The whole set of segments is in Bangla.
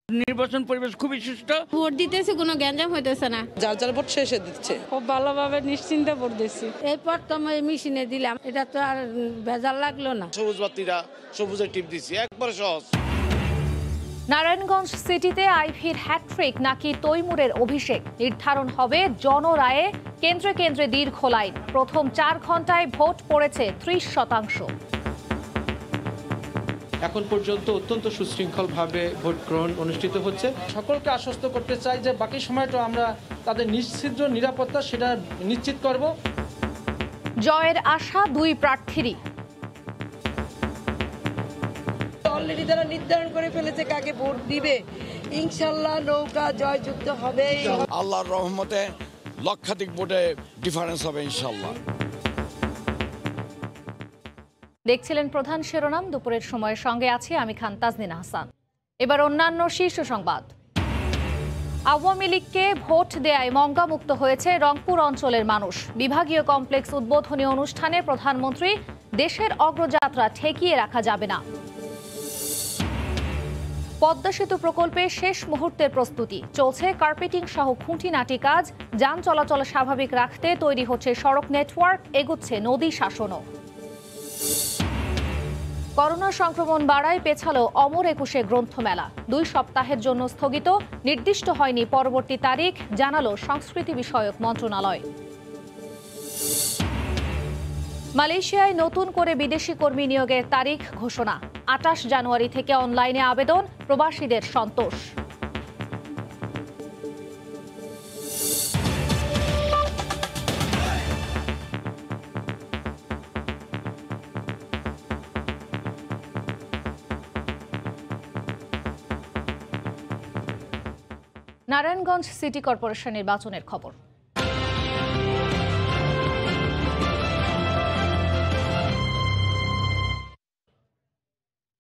নির্বাচন পরিবেশ খুবই সুষ্ঠু। ভোট দিতেছে, কোনো গ্যাঞ্জাম হইতেছে না। যার যার ভোট শেষে দিচ্ছে, খুব ভালোভাবে নিশ্চিন্তে ভোট দিচ্ছি। এই প্রথম এই মেশিনে দিলাম, এটা তো আর ভেজাল লাগলো না। সবুজ বাতিরা সবুজের টিপ দিচ্ছি, একবার সহজ। নারায়ণগঞ্জ সিটিতে আইভীর হ্যাট্রিক নাকি তৈমুরের অভিষেক নির্ধারণ হবে জনরায়ে। কেন্দ্রে কেন্দ্রে দীর্ঘ লাইন। প্রথম 4 ঘন্টায় ভোট পড়েছে 30%। এখন পর্যন্ত অত্যন্ত সুশৃঙ্খলভাবে ভোট গ্রহণ অনুষ্ঠিত হচ্ছে। সকলকে আশ্বস্ত করতে চাই যে বাকি সময়টা আমরা তাদের নিশ্চিদ্র নিরাপত্তা সেটা নিশ্চিত করব। জয়ের আশা 2 প্রার্থীরই। অলরেডি তারা নির্ধারণ করে ফেলেছে কাকে ভোট দিবে। ইনশাআল্লাহ নৌকা জয়যুক্ত হবে। আল্লাহর রহমতে লক্ষাধিক ভোটে ডিফারেন্স হবে ইনশাআল্লাহ। দেখছিলেন প্রধান শিরোনাম। দুপুরের সময়ের সঙ্গে আছি আমি খান তাজনিনা হাসান। এবার অন্যান্য শীর্ষ সংবাদ। আওয়ামী লীগকে ভোট দেয়ায় মঙ্গামুক্ত হয়েছে রংপুর অঞ্চলের মানুষ। বিভাগীয় কমপ্লেক্স উদ্বোধনী অনুষ্ঠানে প্রধানমন্ত্রী, দেশের অগ্রযাত্রা ঠেকিয়ে রাখা যাবে না। পদ্মা সেতু প্রকল্পে শেষ মুহূর্তের প্রস্তুতি চলছে। কার্পেটিং সহ খুঁটিনাটি কাজ। যান চলাচল স্বাভাবিক রাখতে তৈরি হচ্ছে সড়ক নেটওয়ার্ক। এগুচ্ছে নদী শাসনও। করোনা সংক্রমণ বাড়ায় পেছালো অমর একুশে গ্রন্থমেলা। 2 সপ্তাহের জন্য স্থগিত। নির্দিষ্ট হয়নি পরবর্তী তারিখ, জানালো সংস্কৃতি বিষয়ক মন্ত্রণালয়। মালয়েশিয়ায় নতুন করে বিদেশি কর্মী নিয়োগের তারিখ ঘোষণা। 28 জানুয়ারি থেকে অনলাইনে আবেদন। প্রবাসীদের সন্তোষ। নারায়ণগঞ্জ সিটি কর্পোরেশন নির্বাচনের খবর।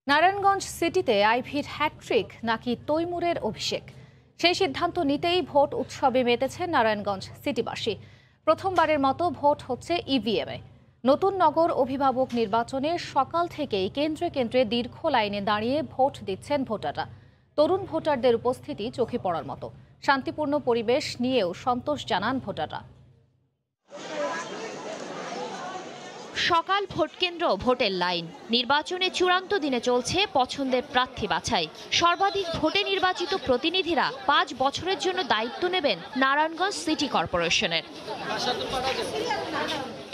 নারায়ণগঞ্জ সিটিতে আইভীর হ্যাট্রিক নাকি তৈমুরের অভিষেক, সেই সিদ্ধান্ত নিতেই ভোট উৎসবে মেতেছে নারায়ণগঞ্জ সিটিবাসী। প্রথমবারের মতো ভোট হচ্ছে ইভিএমে। নতুন নগর অভিভাবক নির্বাচনে সকাল থেকেই কেন্দ্রে কেন্দ্রে দীর্ঘ লাইনে দাঁড়িয়ে ভোট দিচ্ছেন ভোটাররা। তরুণ ভোটারদের উপস্থিতি চোখে পড়ার মতো। শান্তিপূর্ণ পরিবেশ নিয়েও সন্তোষ জানান ভোটাররা। সকাল ভোটকেন্দ্র, ভোটের লাইন। নির্বাচনে চূড়ান্ত দিনে চলছে পছন্দের প্রার্থী বাছাই। সর্বাধিক ভোটে নির্বাচিত প্রতিনিধিরা 5 বছরের জন্য দায়িত্ব নেবেন নারায়ণগঞ্জ সিটি কর্পোরেশনের।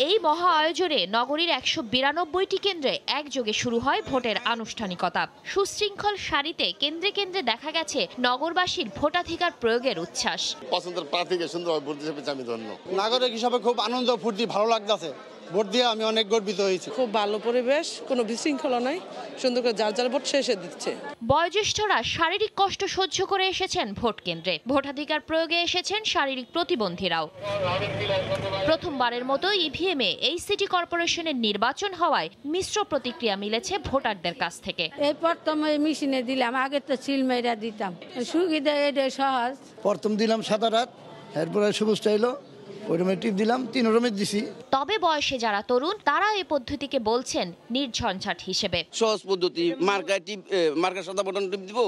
এই মহা আয়োজনে নগরীর 192টি কেন্দ্রে একযোগে শুরু হয় ভোটের আনুষ্ঠানিকতা। সুশৃঙ্খল সারিতে কেন্দ্রে কেন্দ্রে দেখা গেছে নগরবাসীর ভোটাধিকার প্রয়োগের উচ্ছ্বাস। পছন্দের প্রার্থীকে সুন্দরভাবে ভোট দিতে আমি ধন্য। নাগরিক হিসাবে খুব আনন্দ ফুর্তি ভালো লাগতেছে। ভোট দিয়ে আমি অনেক গর্বিত হয়েছি। খুব ভালো পরিবেশ, কোনো বিশৃঙ্খলা নাই, সুন্দর করে যার যার ভোট শেষে দিচ্ছে। বয়োজ্যেষ্ঠরা শারীরিক কষ্ট সহ্য করে এসেছেন ভোট কেন্দ্রে। ভোটাধিকার প্রয়োগে এসেছেন শারীরিক প্রতিবন্ধীরাও। প্রথমবারের মতো ইভিএমে এই সিটি কর্পোরেশনের নির্বাচন হওয়ায় মিশ্র প্রতিক্রিয়া মিলেছে ভোটারদের কাছ থেকে। এই প্রথম এই মেশিনে দিলাম, আগে তো সিল মেরা দিতাম। সুবিধা এটা সহজ। প্রথম দিলাম সাদা রাত, এরপরে সবুজটা এলো, ওই রুমে টিপ দিলাম, 3 রুমে দিছি। তবে বয়সে যারা তরুণ তারা এই পদ্ধতিকে বলছেন নির্ঝঞ্ঝাট হিসেবে। সহজ পদ্ধতি, মার্কা সাদা বাটন টিপ দিব,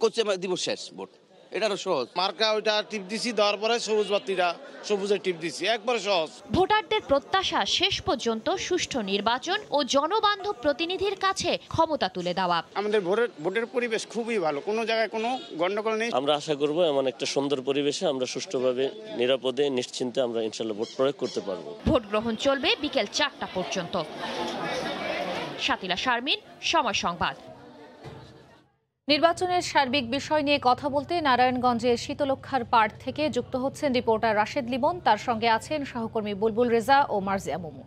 কোচে দিব শেষ ভোট, এটা সহজ। মার্কা ওইটা টিপ দিছি, দেওয়ার পরে সবুজ বাতিরা সবুজের টিপ দিচ্ছি, একবার সহজ। ভোটারদের প্রত্যাশা শেষ পর্যন্ত সুষ্ঠু নির্বাচন ও জনবান্ধব প্রতিনিধির কাছে ক্ষমতা তুলে দেওয়া। আমাদের ভোটের পরিবেশ খুবই ভালো, কোনো জায়গায় কোনো গন্ডগোল নেই। আমরা আশা করব এমন একটা সুন্দর পরিবেশে আমরা সুষ্ঠুভাবে, নিরাপদে, নিশ্চিন্তে আমরা ইনশাআল্লাহ ভোট প্রয়োগ করতে পারবো। ভোট গ্রহণ চলবে বিকেল 4টা পর্যন্ত। শাতিলা শারমিন, সময় সংবাদ। নির্বাচনের সার্বিক বিষয় নিয়ে কথা বলতে নারায়ণগঞ্জের শীতলক্ষার পাড় থেকে যুক্ত হচ্ছেন রিপোর্টার রাশেদ লিমন। তার সঙ্গে আছেন সহকর্মী বুলবুল রেজা ও মার্জিয়া মোমো।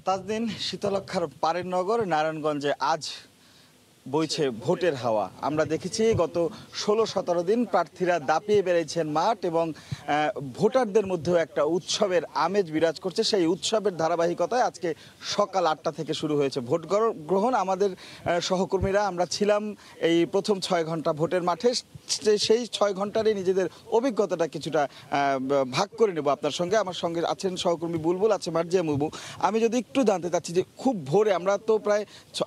তাজদিন, শীতলক্ষার পাড়ের নগর নারায়ণগঞ্জে আজ বইছে ভোটের হাওয়া। আমরা দেখেছি গত 16-17 দিন প্রার্থীরা দাপিয়ে বেড়েছেন মাঠ এবং ভোটারদের মধ্যেও একটা উৎসবের আমেজ বিরাজ করছে। সেই উৎসবের ধারাবাহিকতায় আজকে সকাল 8টা থেকে শুরু হয়েছে ভোট গ্রহণ। আমাদের সহকর্মীরা আমরা ছিলাম এই প্রথম 6 ঘন্টা ভোটের মাঠে। সেই 6 ঘন্টারই নিজেদের অভিজ্ঞতাটা কিছুটা ভাগ করে নেব আপনার সঙ্গে। আমার সঙ্গে আছেন সহকর্মী বুলবুল, আছে মার্জিয়া মুবু। আমি যদি একটু জানতে চাচ্ছি যে খুব ভোরে, আমরা তো প্রায়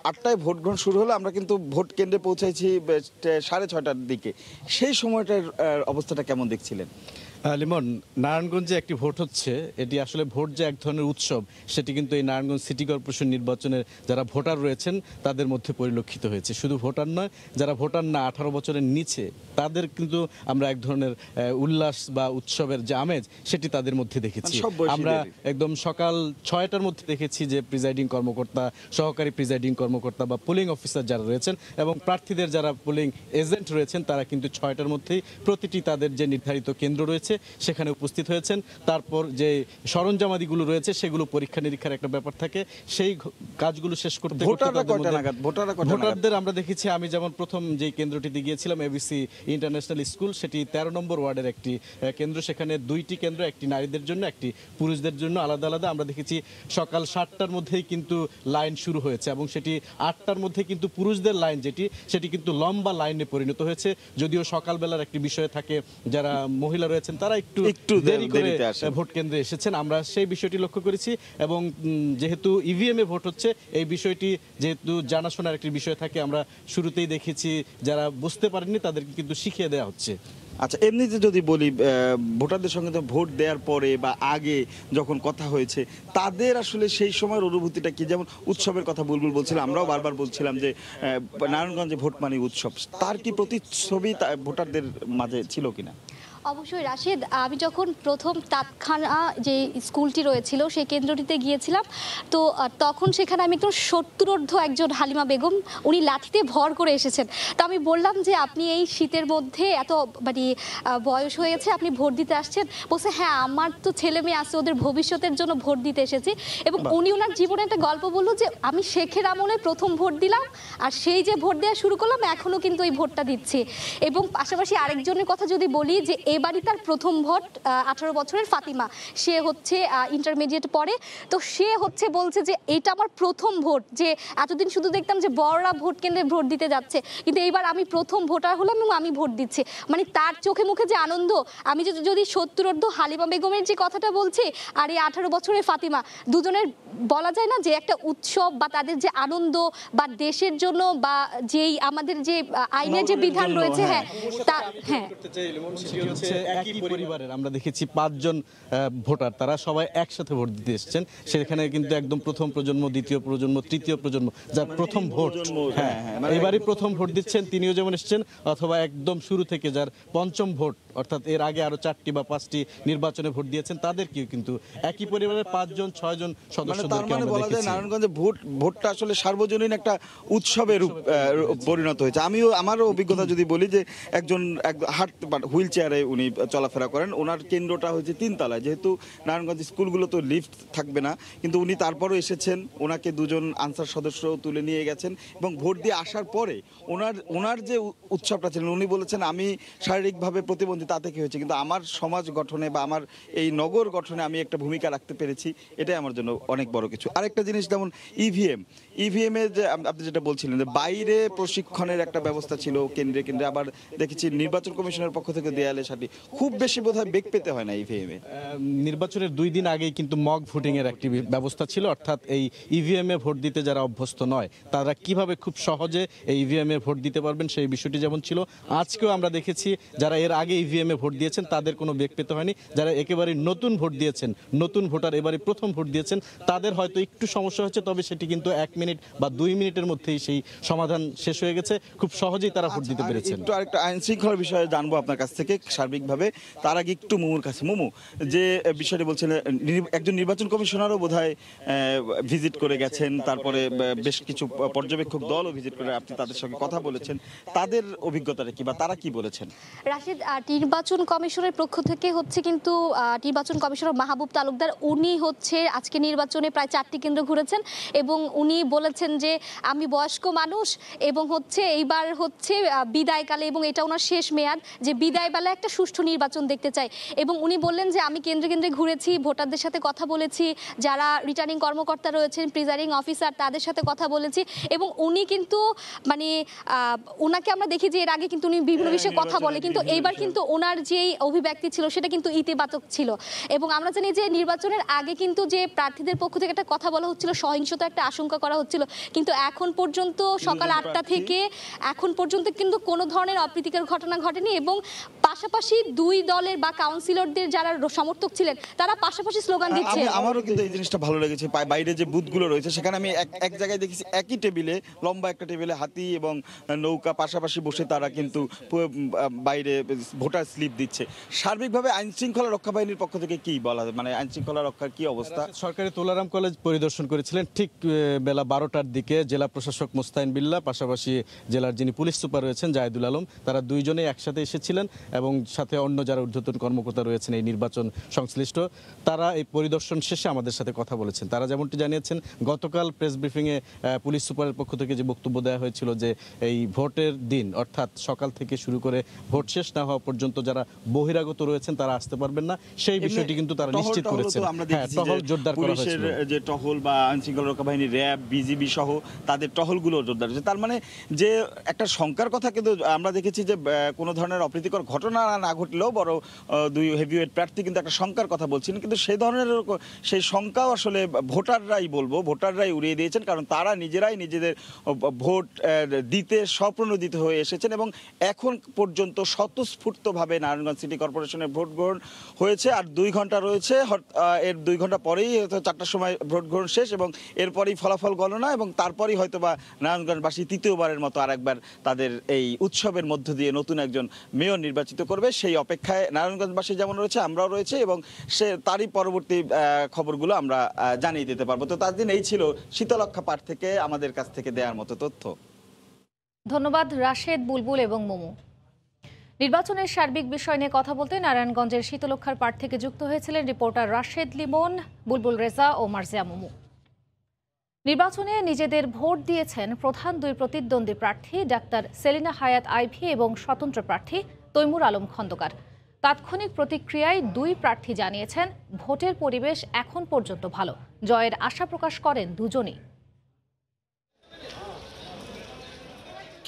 8টায় ভোট গ্রহণ শুরু হলো, আমরা কিন্তু ভোট কেন্দ্রে পৌঁছাইছি 6:30টার দিকে। সেই সময়টার অবস্থাটা কেমন দেখছিলেন? লিমন, নারায়ণগঞ্জে একটি ভোট হচ্ছে, এটি আসলে ভোট যে এক ধরনের উৎসব সেটি কিন্তু এই নারায়ণগঞ্জ সিটি কর্পোরেশন নির্বাচনের যারা ভোটার রয়েছেন তাদের মধ্যে পরিলক্ষিত হয়েছে। শুধু ভোটার নয়, যারা ভোটার না 18 বছরের নিচে তাদের কিন্তু আমরা এক ধরনের উল্লাস বা উৎসবের যে আমেজ সেটি তাদের মধ্যে দেখেছি। আমরা একদম সকাল 6টার মধ্যে দেখেছি যে প্রিজাইডিং কর্মকর্তা, সহকারী প্রিজাইডিং কর্মকর্তা বা পোলিং অফিসার যারা রয়েছেন এবং প্রার্থীদের যারা পোলিং এজেন্ট রয়েছেন তারা কিন্তু 6টার মধ্যেই প্রতিটি তাদের যে নির্ধারিত কেন্দ্র রয়েছে সেখানে উপস্থিত হয়েছেন। তারপর যে সরঞ্জামাদিগুলো রয়েছে সেগুলো পরীক্ষা নিরীক্ষার একটা ব্যাপার থাকে, সেই কাজগুলো শেষ করতে ভোটারদের আমরা দেখেছি। আমি যেমন প্রথম যে কেন্দ্রটিতে গিয়েছিলাম এবিসি ইন্টারন্যাশনাল স্কুল, সেটি 13 নম্বর ওয়ার্ডের একটি কেন্দ্র। সেখানে 2টি কেন্দ্র, একটি নারীদের জন্য একটি পুরুষদের জন্য আলাদা আলাদা। আমরা দেখেছি সকাল 7টার মধ্যেই কিন্তু লাইন শুরু হয়েছে এবং সেটি 8টার মধ্যে কিন্তু পুরুষদের লাইন সেটি কিন্তু লম্বা লাইনে পরিণত হয়েছে। যদিও সকালবেলার একটি বিষয় থাকে, যারা মহিলা রয়েছেন তারা একটু দেরি করে ভোট কেন্দ্রে এসেছেন, আমরা সেই বিষয়টি লক্ষ্য করেছি। এবং যেহেতু ইভিএম এ ভোট হচ্ছে, এই বিষয়টি যেহেতু জানাশোনার একটি বিষয় থাকে, আমরা শুরুতেই দেখেছি যারা বুঝতে পারেননি তাদেরকে কিন্তু শিখিয়ে দেওয়া হচ্ছে। আচ্ছা, এমনিতে যদি বলি ভোটারদের সঙ্গে তো ভোট দেওয়ার পরে বা আগে যখন কথা হয়েছে তাদের আসলে সেই সময়ের অনুভূতিটা কি? যেমন উৎসবের কথা বুলবুল বলছিলাম, আমরাও বারবার বলছিলাম যে নারায়ণগঞ্জে ভোট মানে উৎসব, তার কি প্রতিচ্ছবি ভোটারদের মাঝে ছিল কিনা? অবশ্যই রাশেদ, আমি যখন প্রথম তাৎখানা যে স্কুলটি রয়েছিল সেই কেন্দ্রটিতে গিয়েছিলাম, তো তখন সেখানে আমি একটু 70ঊর্ধ্ব একজন হালিমা বেগম, উনি লাঠিতে ভর করে এসেছেন। তো আমি বললাম যে আপনি এই শীতের মধ্যে এত মানে বয়স হয়েছে, আপনি ভোট দিতে আসছেন? বলছে হ্যাঁ, আমার তো ছেলে মেয়ে আছে, ওদের ভবিষ্যতের জন্য ভোট দিতে এসেছি। এবং উনি ওনার জীবনে একটা গল্প বললো যে আমি শেখের আমলে প্রথম ভোট দিলাম, আর সেই যে ভোট দেওয়া শুরু করলাম এখনও কিন্তু এই ভোটটা দিচ্ছি। এবং পাশাপাশি আরেকজনের কথা যদি বলি, যে এবারই তার প্রথম ভোট, 18 বছরের ফাতিমা, সে হচ্ছে ইন্টারমিডিয়েট পড়ে। তো সে হচ্ছে বলছে যে এটা আমার প্রথম ভোট, যে এতদিন শুধু দেখতাম যে বড়রা ভোট কেন্দ্রে ভোট দিতে যাচ্ছে, কিন্তু এইবার আমি প্রথম ভোটার হলাম এবং আমি ভোট দিচ্ছি। মানে তার চোখে মুখে যে আনন্দ, আমি যদি 70ঊর্ধ্ব হালিমা বেগমের যে কথাটা বলছি আর এই 18 বছরের ফাতিমা, দুজনের বলা যায় না যে একটা উৎসব বা তাদের যে আনন্দ বা দেশের জন্য বা যেই আমাদের যে আইনের যে বিধান রয়েছে, একই পরিবারের আমরা দেখেছি 5 জন ভোটার, তারা সবাই একসাথে ভোট দিতে এসেছেন। সেখানে কিন্তু একদম প্রথম প্রজন্ম, দ্বিতীয় প্রজন্ম, তৃতীয় প্রজন্ম, যার প্রথম ভোট, এবারই প্রথম ভোট দিচ্ছেন তিনিও যেমন এসেছেন, অথবা একদম শুরু থেকে যার পঞ্চম ভোট, অর্থাৎ এর আগে আরো 4টি বা 5টি নির্বাচনে ভোট দিয়েছেন, তাদেরকেও কিন্তু একই পরিবারের 5 জন 6 জন সদস্যদেরকে আমরা দেখেছি। নারায়ণগঞ্জে ভোটটা আসলে সার্বজনীন একটা উৎসবের পরিণত হয়েছে। আমিও আমারও অভিজ্ঞতা যদি বলি, যে একজন হুইল চেয়ারে উনি চলাফেরা করেন, ওনার কেন্দ্রটা হচ্ছে 3 তলায়। যেহেতু নারায়ণগঞ্জ স্কুলগুলো তো লিফট থাকবে না, কিন্তু উনি তারপরও এসেছেন, ওনাকে 2 জন আনসার সদস্য তুলে নিয়ে গেছেন এবং ভোট দিয়ে আসার পরে ওনার যে উৎসবটা ছিলেন, উনি বলেছেন আমি শারীরিকভাবে প্রতিবন্ধী, তাতে কি হয়েছে, কিন্তু আমার সমাজ গঠনে বা আমার এই নগর গঠনে আমি একটা ভূমিকা রাখতে পেরেছি, এটাই আমার জন্য অনেক বড় কিছু। আরেকটা জিনিস, যেমন ইভিএম এর যে আপনি যেটা বলছিলেন যে বাইরে প্রশিক্ষণের একটা ব্যবস্থা ছিল কেন্দ্রে কেন্দ্রে, আবার দেখেছি নির্বাচন কমিশনের পক্ষ থেকে দেয়ালে সাথে খুব বেশি বোধহয় বেগ পেতে হয় না ইভিএম এ। নির্বাচনের 2 দিন আগেই কিন্তু মক ভোটিং এর একটি ব্যবস্থা ছিল, অর্থাৎ এই ইভিএম এ ভোট দিতে যারা অভ্যস্ত নয় তারা কিভাবে খুব সহজে এই ইভিএম এ ভোট দিতে পারবেন সেই বিষয়টি যেমন ছিল। আজকেও আমরা দেখেছি যারা এর আগে ইভিএম এ ভোট দিয়েছেন তাদের কোনো বেগ পেতে হয়নি, যারা একেবারে নতুন ভোট দিয়েছেন, নতুন ভোটার এবারে প্রথম ভোট দিয়েছেন, তাদের হয়তো একটু সমস্যা হচ্ছে, তবে সেটি কিন্তু 1 মিনিট বা 2 মিনিটের মধ্যেই সেই সমাধান শেষ হয়ে গেছে, খুব সহজেই তারা ভোট দিতে পেরেছেন। একটু আরেকটা আইন শৃঙ্খলার বিষয়ে জানবো আপনার কাছ থেকে সার্বিকভাবে, তার আগে একটু মুমুর কাছে। মুমু, যে বিষয়টি বলছেন, একজন নির্বাচন কমিশনারও বোধহয় ভিজিট করে গেছেন, তারপরে বেশ কিছু পর্যবেক্ষক দলও ভিজিট করে, আপনি তাদের সঙ্গে কথা বলেছেন, তাদের অভিজ্ঞতাটা কি বা তারা কি বলেছেন? রাশিদ, 3 নির্বাচন কমিশনের পক্ষ থেকে হচ্ছে কিন্তু নির্বাচন কমিশনার মাহবুব তালুকদার উনি হচ্ছে আজকে নির্বাচনে প্রায় 4টি কেন্দ্র ঘুরেছেন এবং উনি বলেছেন যে আমি বয়স্ক মানুষ এবং হচ্ছে এইবার হচ্ছে বিদায়কালে এবং এটা ওনার শেষ মেয়াদ, যে বিদায়বেলা একটা সুষ্ঠু নির্বাচন দেখতে চাই। এবং উনি বললেন যে আমি কেন্দ্রে কেন্দ্রে ঘুরেছি, ভোটারদের সাথে কথা বলেছি, যারা রিটার্নিং কর্মকর্তা রয়েছেন, প্রিজাইডিং অফিসার, তাদের সাথে কথা বলেছি। এবং উনি কিন্তু মানে ওনাকে আমরা দেখি যে এর আগে কিন্তু উনি বিভিন্ন বিষয়ে কথা বলে, কিন্তু এইবার কিন্তু ওনার যে অভিব্যক্তি ছিল সেটা কিন্তু ইতিবাচক ছিল। এবং আমরা জানি যে নির্বাচনের আগে কিন্তু যে প্রার্থীদের পক্ষ থেকে একটা কথা বলা হচ্ছিল, সহিংসতা একটা আশঙ্কা করা হচ্ছিল, কিন্তু এখন পর্যন্ত সকাল 8টা থেকে এখন পর্যন্ত কিন্তু কোনো ধরনের অপ্রীতিকর ঘটনা ঘটেনি। এবং পাশাপাশি দুই দলের বা কাউন্সিলরদের যারা সমর্থক ছিলেন তারা পাশাপাশি স্লোগান দিচ্ছে। আমারও কিন্তু এই জিনিসটা ভালো লেগেছে, বাইরে যে বুথগুলো রয়েছে সেখানে আমি এক জায়গায় দেখেছি একই টেবিলে, লম্বা একটা টেবিলে হাতি এবং নৌকা পাশাপাশি বসে তারা কিন্তু বাইরে ভোটার স্লিপ দিচ্ছে। সার্বিকভাবে আইন শৃঙ্খলা রক্ষা বাহিনীর পক্ষ থেকে কি বলা, মানে আইন শৃঙ্খলা রক্ষার কি অবস্থা? সরকারি তোলারাম কলেজ পরিদর্শন করেছিলেন ঠিক বেলা 12টার দিকে জেলা প্রশাসক মোস্তাইন বিল্লাহ, পাশাপাশি জেলার যিনি পুলিশ সুপার রয়েছেন জাহিদুল আলম, তারা দুইজনেই একসাথে এসেছিলেন এবং সাথে অন্য যারা ঊর্ধ্বতন কর্মকর্তা রয়েছেন এই নির্বাচন সংশ্লিষ্ট, তারা এই পরিদর্শন শেষে আমাদের সাথে কথা বলেছেন। তারা যেমনটি জানিয়েছেন, গতকাল প্রেস ব্রিফিংয়ে পুলিশ সুপারের পক্ষ থেকে যে বক্তব্য দেওয়া হয়েছিল যে এই ভোটের দিন অর্থাৎ সকাল থেকে শুরু করে ভোট শেষ না হওয়া পর্যন্ত যারা বহিরাগত রয়েছেন তারা আসতে পারবেন না, সেই বিষয়টি কিন্তু তারা নিশ্চিত করেছেন। টহল জোরদার করা হয়েছিল, যে টহল বা আইন শৃঙ্খলা রক্ষা বাহিনী, র্যাব, বিজিবি সহ তাদের টহলগুলো জোরদার হয়েছে। তার মানে যে একটা শঙ্কার কথা কিন্তু আমরা দেখেছি যে কোনো ধরনের অপ্রীতিকর ঘটনা না ঘটলেও বড় দুই হেভিওয়েট প্রার্থী কিন্তু একটা শঙ্কার কথা বলছেন, কিন্তু সেই ধরনের সেই শঙ্কাও আসলে ভোটাররাই উড়িয়ে দিয়েছেন, কারণ তারা নিজেরাই নিজেদের ভোট দিতে স্বপ্রণোদিত হয়ে এসেছেন। এবং এখন পর্যন্ত স্বতঃস্ফূর্তভাবে নারায়ণগঞ্জ সিটি কর্পোরেশনের ভোট গ্রহণ হয়েছে, আর 2 ঘন্টা রয়েছে। এর 2 ঘন্টা পরেই হয়তো 4টার সময় ভোট গ্রহণ শেষ এবং এরপরেই ফলাফল গণনা, এবং তারপরেই হয়তো বা নারায়ণগঞ্জবাসী তৃতীয়বারের মতো আরেকবার তাদের এই উৎসবের মধ্য দিয়ে নতুন একজন মেয়র নির্বাচিত করবে। সেই অপেক্ষায় নারায়ণগঞ্জবাসী যেমন রয়েছে আমরাও রয়েছে, এবং তারই পরবর্তী খবরগুলো আমরা জানিয়ে দিতে পারবো। তো তার দিন এই ছিল শীতলক্ষা পাঠ থেকে আমাদের কাছ থেকে দেওয়ার মতো তথ্য। ধন্যবাদ রাশেদ, বুলবুল এবং মোমো। নির্বাচনের সার্বিক বিষয় নিয়ে কথা বলতে নারায়ণগঞ্জের শীতলক্ষার পাঠ থেকে যুক্ত হয়েছিলেন রিপোর্টার রাশেদ লিমন, বুলবুল রেজা ও মার্জিয়া মোমো। নির্বাচনে নিজেদের ভোট দিয়েছেন প্রধান 2 প্রতিদ্বন্দ্বী প্রার্থী ডাক্তার সেলিনা হায়াত আইভি এবং স্বতন্ত্র প্রার্থী তৈমুর আলম খন্দকার। তাৎক্ষণিক প্রতিক্রিয়ায় 2 প্রার্থী জানিয়েছেন ভোটের পরিবেশ এখন পর্যন্ত ভালো, জয়ের আশা প্রকাশ করেন দুজনই।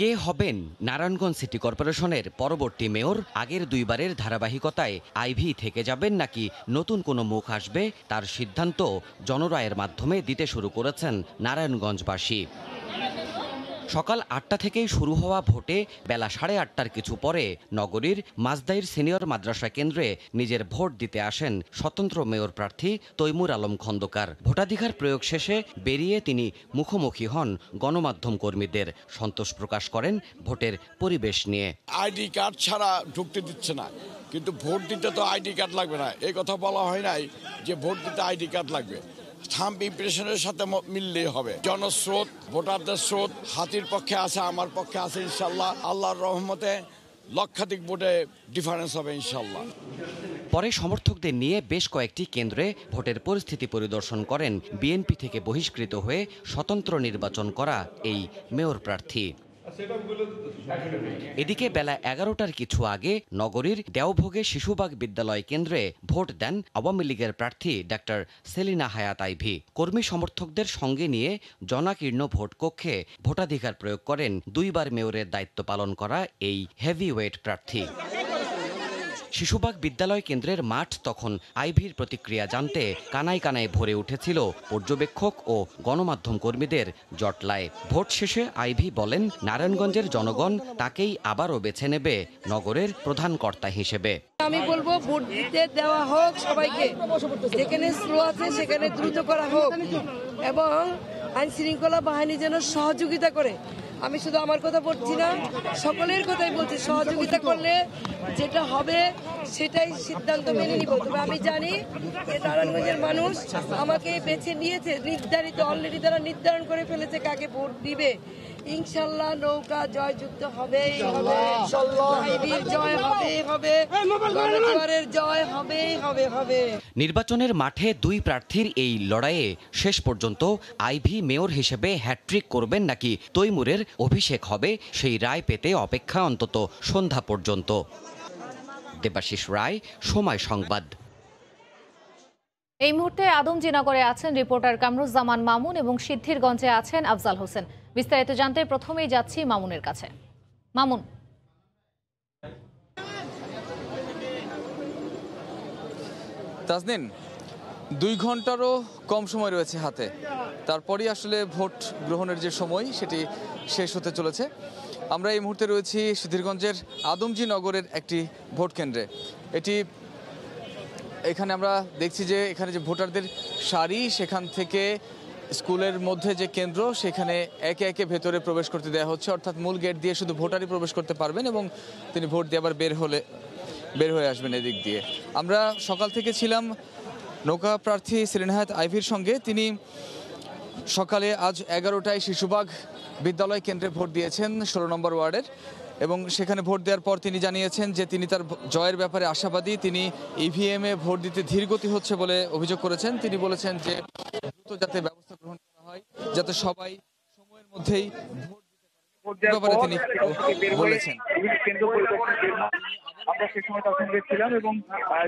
কে হবেন নারায়ণগঞ্জ সিটি কর্পোরেশনের পরবর্তী মেয়র? আগের 2 বারের ধারাবাহিকতায় আইভি থেকে যাবেন নাকি নতুন কোনো মুখ আসবে, তার সিদ্ধান্ত জনরায়ের মাধ্যমে দিতে শুরু করেছেন নারায়ণগঞ্জবাসী। সকাল 8টা থেকেই শুরু হওয়া ভোটে বেলা 8:30টার কিছু পরে নগরীর মাজদাইর সিনিয়র মাদ্রাসা কেন্দ্রে নিজের ভোট দিতে আসেন স্বতন্ত্র মেয়র প্রার্থী তৈমুর আলম খন্দকার। ভোটাধিকার প্রয়োগ শেষে বেরিয়ে তিনি মুখোমুখি হন গণমাধ্যম কর্মীদের, সন্তোষ প্রকাশ করেন ভোটের পরিবেশ নিয়ে। আইডি কার্ড ছাড়া ঢুকতে দিচ্ছে না, কিন্তু ভোট দিতে তো আইডি কার্ড লাগবে না, এই কথা বলা হয় নাই যে ভোট দিতে আইডি কার্ড লাগবে। থাম্ব ইমপ্রেশনের সাথে মিললেই হবে। জনস্রোত, ভোটারদের স্রোত হাতির পক্ষে আছে, আমার পক্ষে আছে ইনশাল্লাহ। আল্লাহর রহমতে লক্ষাধিক ভোটে ডিফারেন্স হবে ইনশাল্লাহ। পরে সমর্থকদের নিয়ে বেশ কয়েকটি কেন্দ্রে ভোটের পরিস্থিতি পরিদর্শন করেন বিএনপি থেকে বহিষ্কৃত হয়ে স্বতন্ত্র নির্বাচন করা এই মেয়র প্রার্থী। এদিকে বেলা 11টার কিছু আগে নগরীর দেওভোগে শিশুবাগ বিদ্যালয় কেন্দ্রে ভোট দেন আওয়ামী লীগের প্রার্থী ডাক্তার সেলিনা হায়াত আইভি। কর্মী সমর্থকদের সঙ্গে নিয়ে জনাকীর্ণ ভোট কক্ষে ভোটাধিকার প্রয়োগ করেন 2 বার মেয়রের দায়িত্ব পালন করা এই হেভিওয়েট প্রার্থী। শিশুবাগ বিদ্যালয় কেন্দ্রের মাঠ তখন আইভির প্রতিক্রিয়া জানতে কানায় কানায় ভরে উঠেছিল পর্যবেক্ষক ও গণমাধ্যম কর্মীদের জটলায়। ভোট শেষে আইভি বলেন নারায়ণগঞ্জের জনগণ তাকেই আবারও বেছে নেবে নগরের প্রধান কর্তা হিসেবে। আমি বলবো ভোট দিতে দেওয়া হোক সবাইকে, যেখানে স্লো আছে সেখানে দ্রুত করা হোক এবং আইন শৃঙ্খলা বাহিনী যেন সহযোগিতা করে। আমি শুধু আমার কথা বলছি না, সকলের কথাই বলছি। সহযোগিতা করলে যেটা হবে সেটাই সিদ্ধান্ত মেনে নিব। তবে আমি জানি যে নারায়ণগঞ্জের মানুষ আমাকে বেছে নিয়েছে, নির্ধারিত অলরেডি তারা নির্ধারণ করে ফেলেছে কাকে ভোট দিবে। ইনশাল্লাহ নৌকা জয়যুক্ত হবেই হবে, আইবির জয় হবেই হবে, গণজোয়ারের জয় হবেই হবে। নির্বাচনের মাঠে দুই প্রার্থীর এই লড়াইয়ে শেষ পর্যন্ত আইভী মেয়র হিসেবে হ্যাট্রিক করবেন নাকি তৈমুরের অভিষেক হবে সেই রায় পেতে অপেক্ষা অন্তত সন্ধ্যা পর্যন্ত। দেবাশিস রায়, সময় সংবাদ। এই মুহূর্তে আদমজীনগরে আছেন রিপোর্টার কামরুজ্জামান মামুন এবং সিদ্ধিরগঞ্জে আছেন আফজাল হোসেন। বিস্তারিত জানতে প্রথমেই যাচ্ছি মামুনের কাছে। মামুন, তাজনীন, 2 ঘন্টারও কম সময় রয়েছে হাতে, তারপরই আসলে ভোট গ্রহণের যে সময় সেটি শেষ হতে চলেছে। আমরা এই মুহূর্তে রয়েছি সিদ্ধিরগঞ্জের আদমজীনগরের একটি ভোট কেন্দ্রে। এখানে আমরা দেখছি যে এখানে যে ভোটারদের সারি, সেখান থেকে স্কুলের মধ্যে যে কেন্দ্র, সেখানে একে একে ভেতরে প্রবেশ করতে দেওয়া হচ্ছে, অর্থাৎ মূল গেট দিয়ে শুধু ভোটারই প্রবেশ করতে পারবেন এবং তিনি ভোট দিয়ে আবার বের হয়ে আসবেন এদিক দিয়ে। আমরা সকাল থেকে ছিলাম নৌকা প্রার্থী সেলিনা হায়াত আইভীর সঙ্গে। তিনি সকালে আজ 11টায় শিশুবাগ বিদ্যালয় কেন্দ্রে ভোট দিয়েছেন 16 নম্বর ওয়ার্ডের, এবং সেখানে ভোট দেওয়ার পর তিনি জানিয়েছেন যে তিনি তার জয়ের ব্যাপারে আশাবাদী। তিনি ইভিএমে ভোট দিতে ধীরগতি হচ্ছে বলে অভিযোগ করেছেন। তিনি বলেছেন যে দ্রুত যাতে ব্যবস্থা গ্রহণ করা হয়, যাতে সবাই সময়ের মধ্যেই ভোট দিতে পারে, তিনি বলেছেন। আমরা সে সময় তার সঙ্গে ছিলাম এবং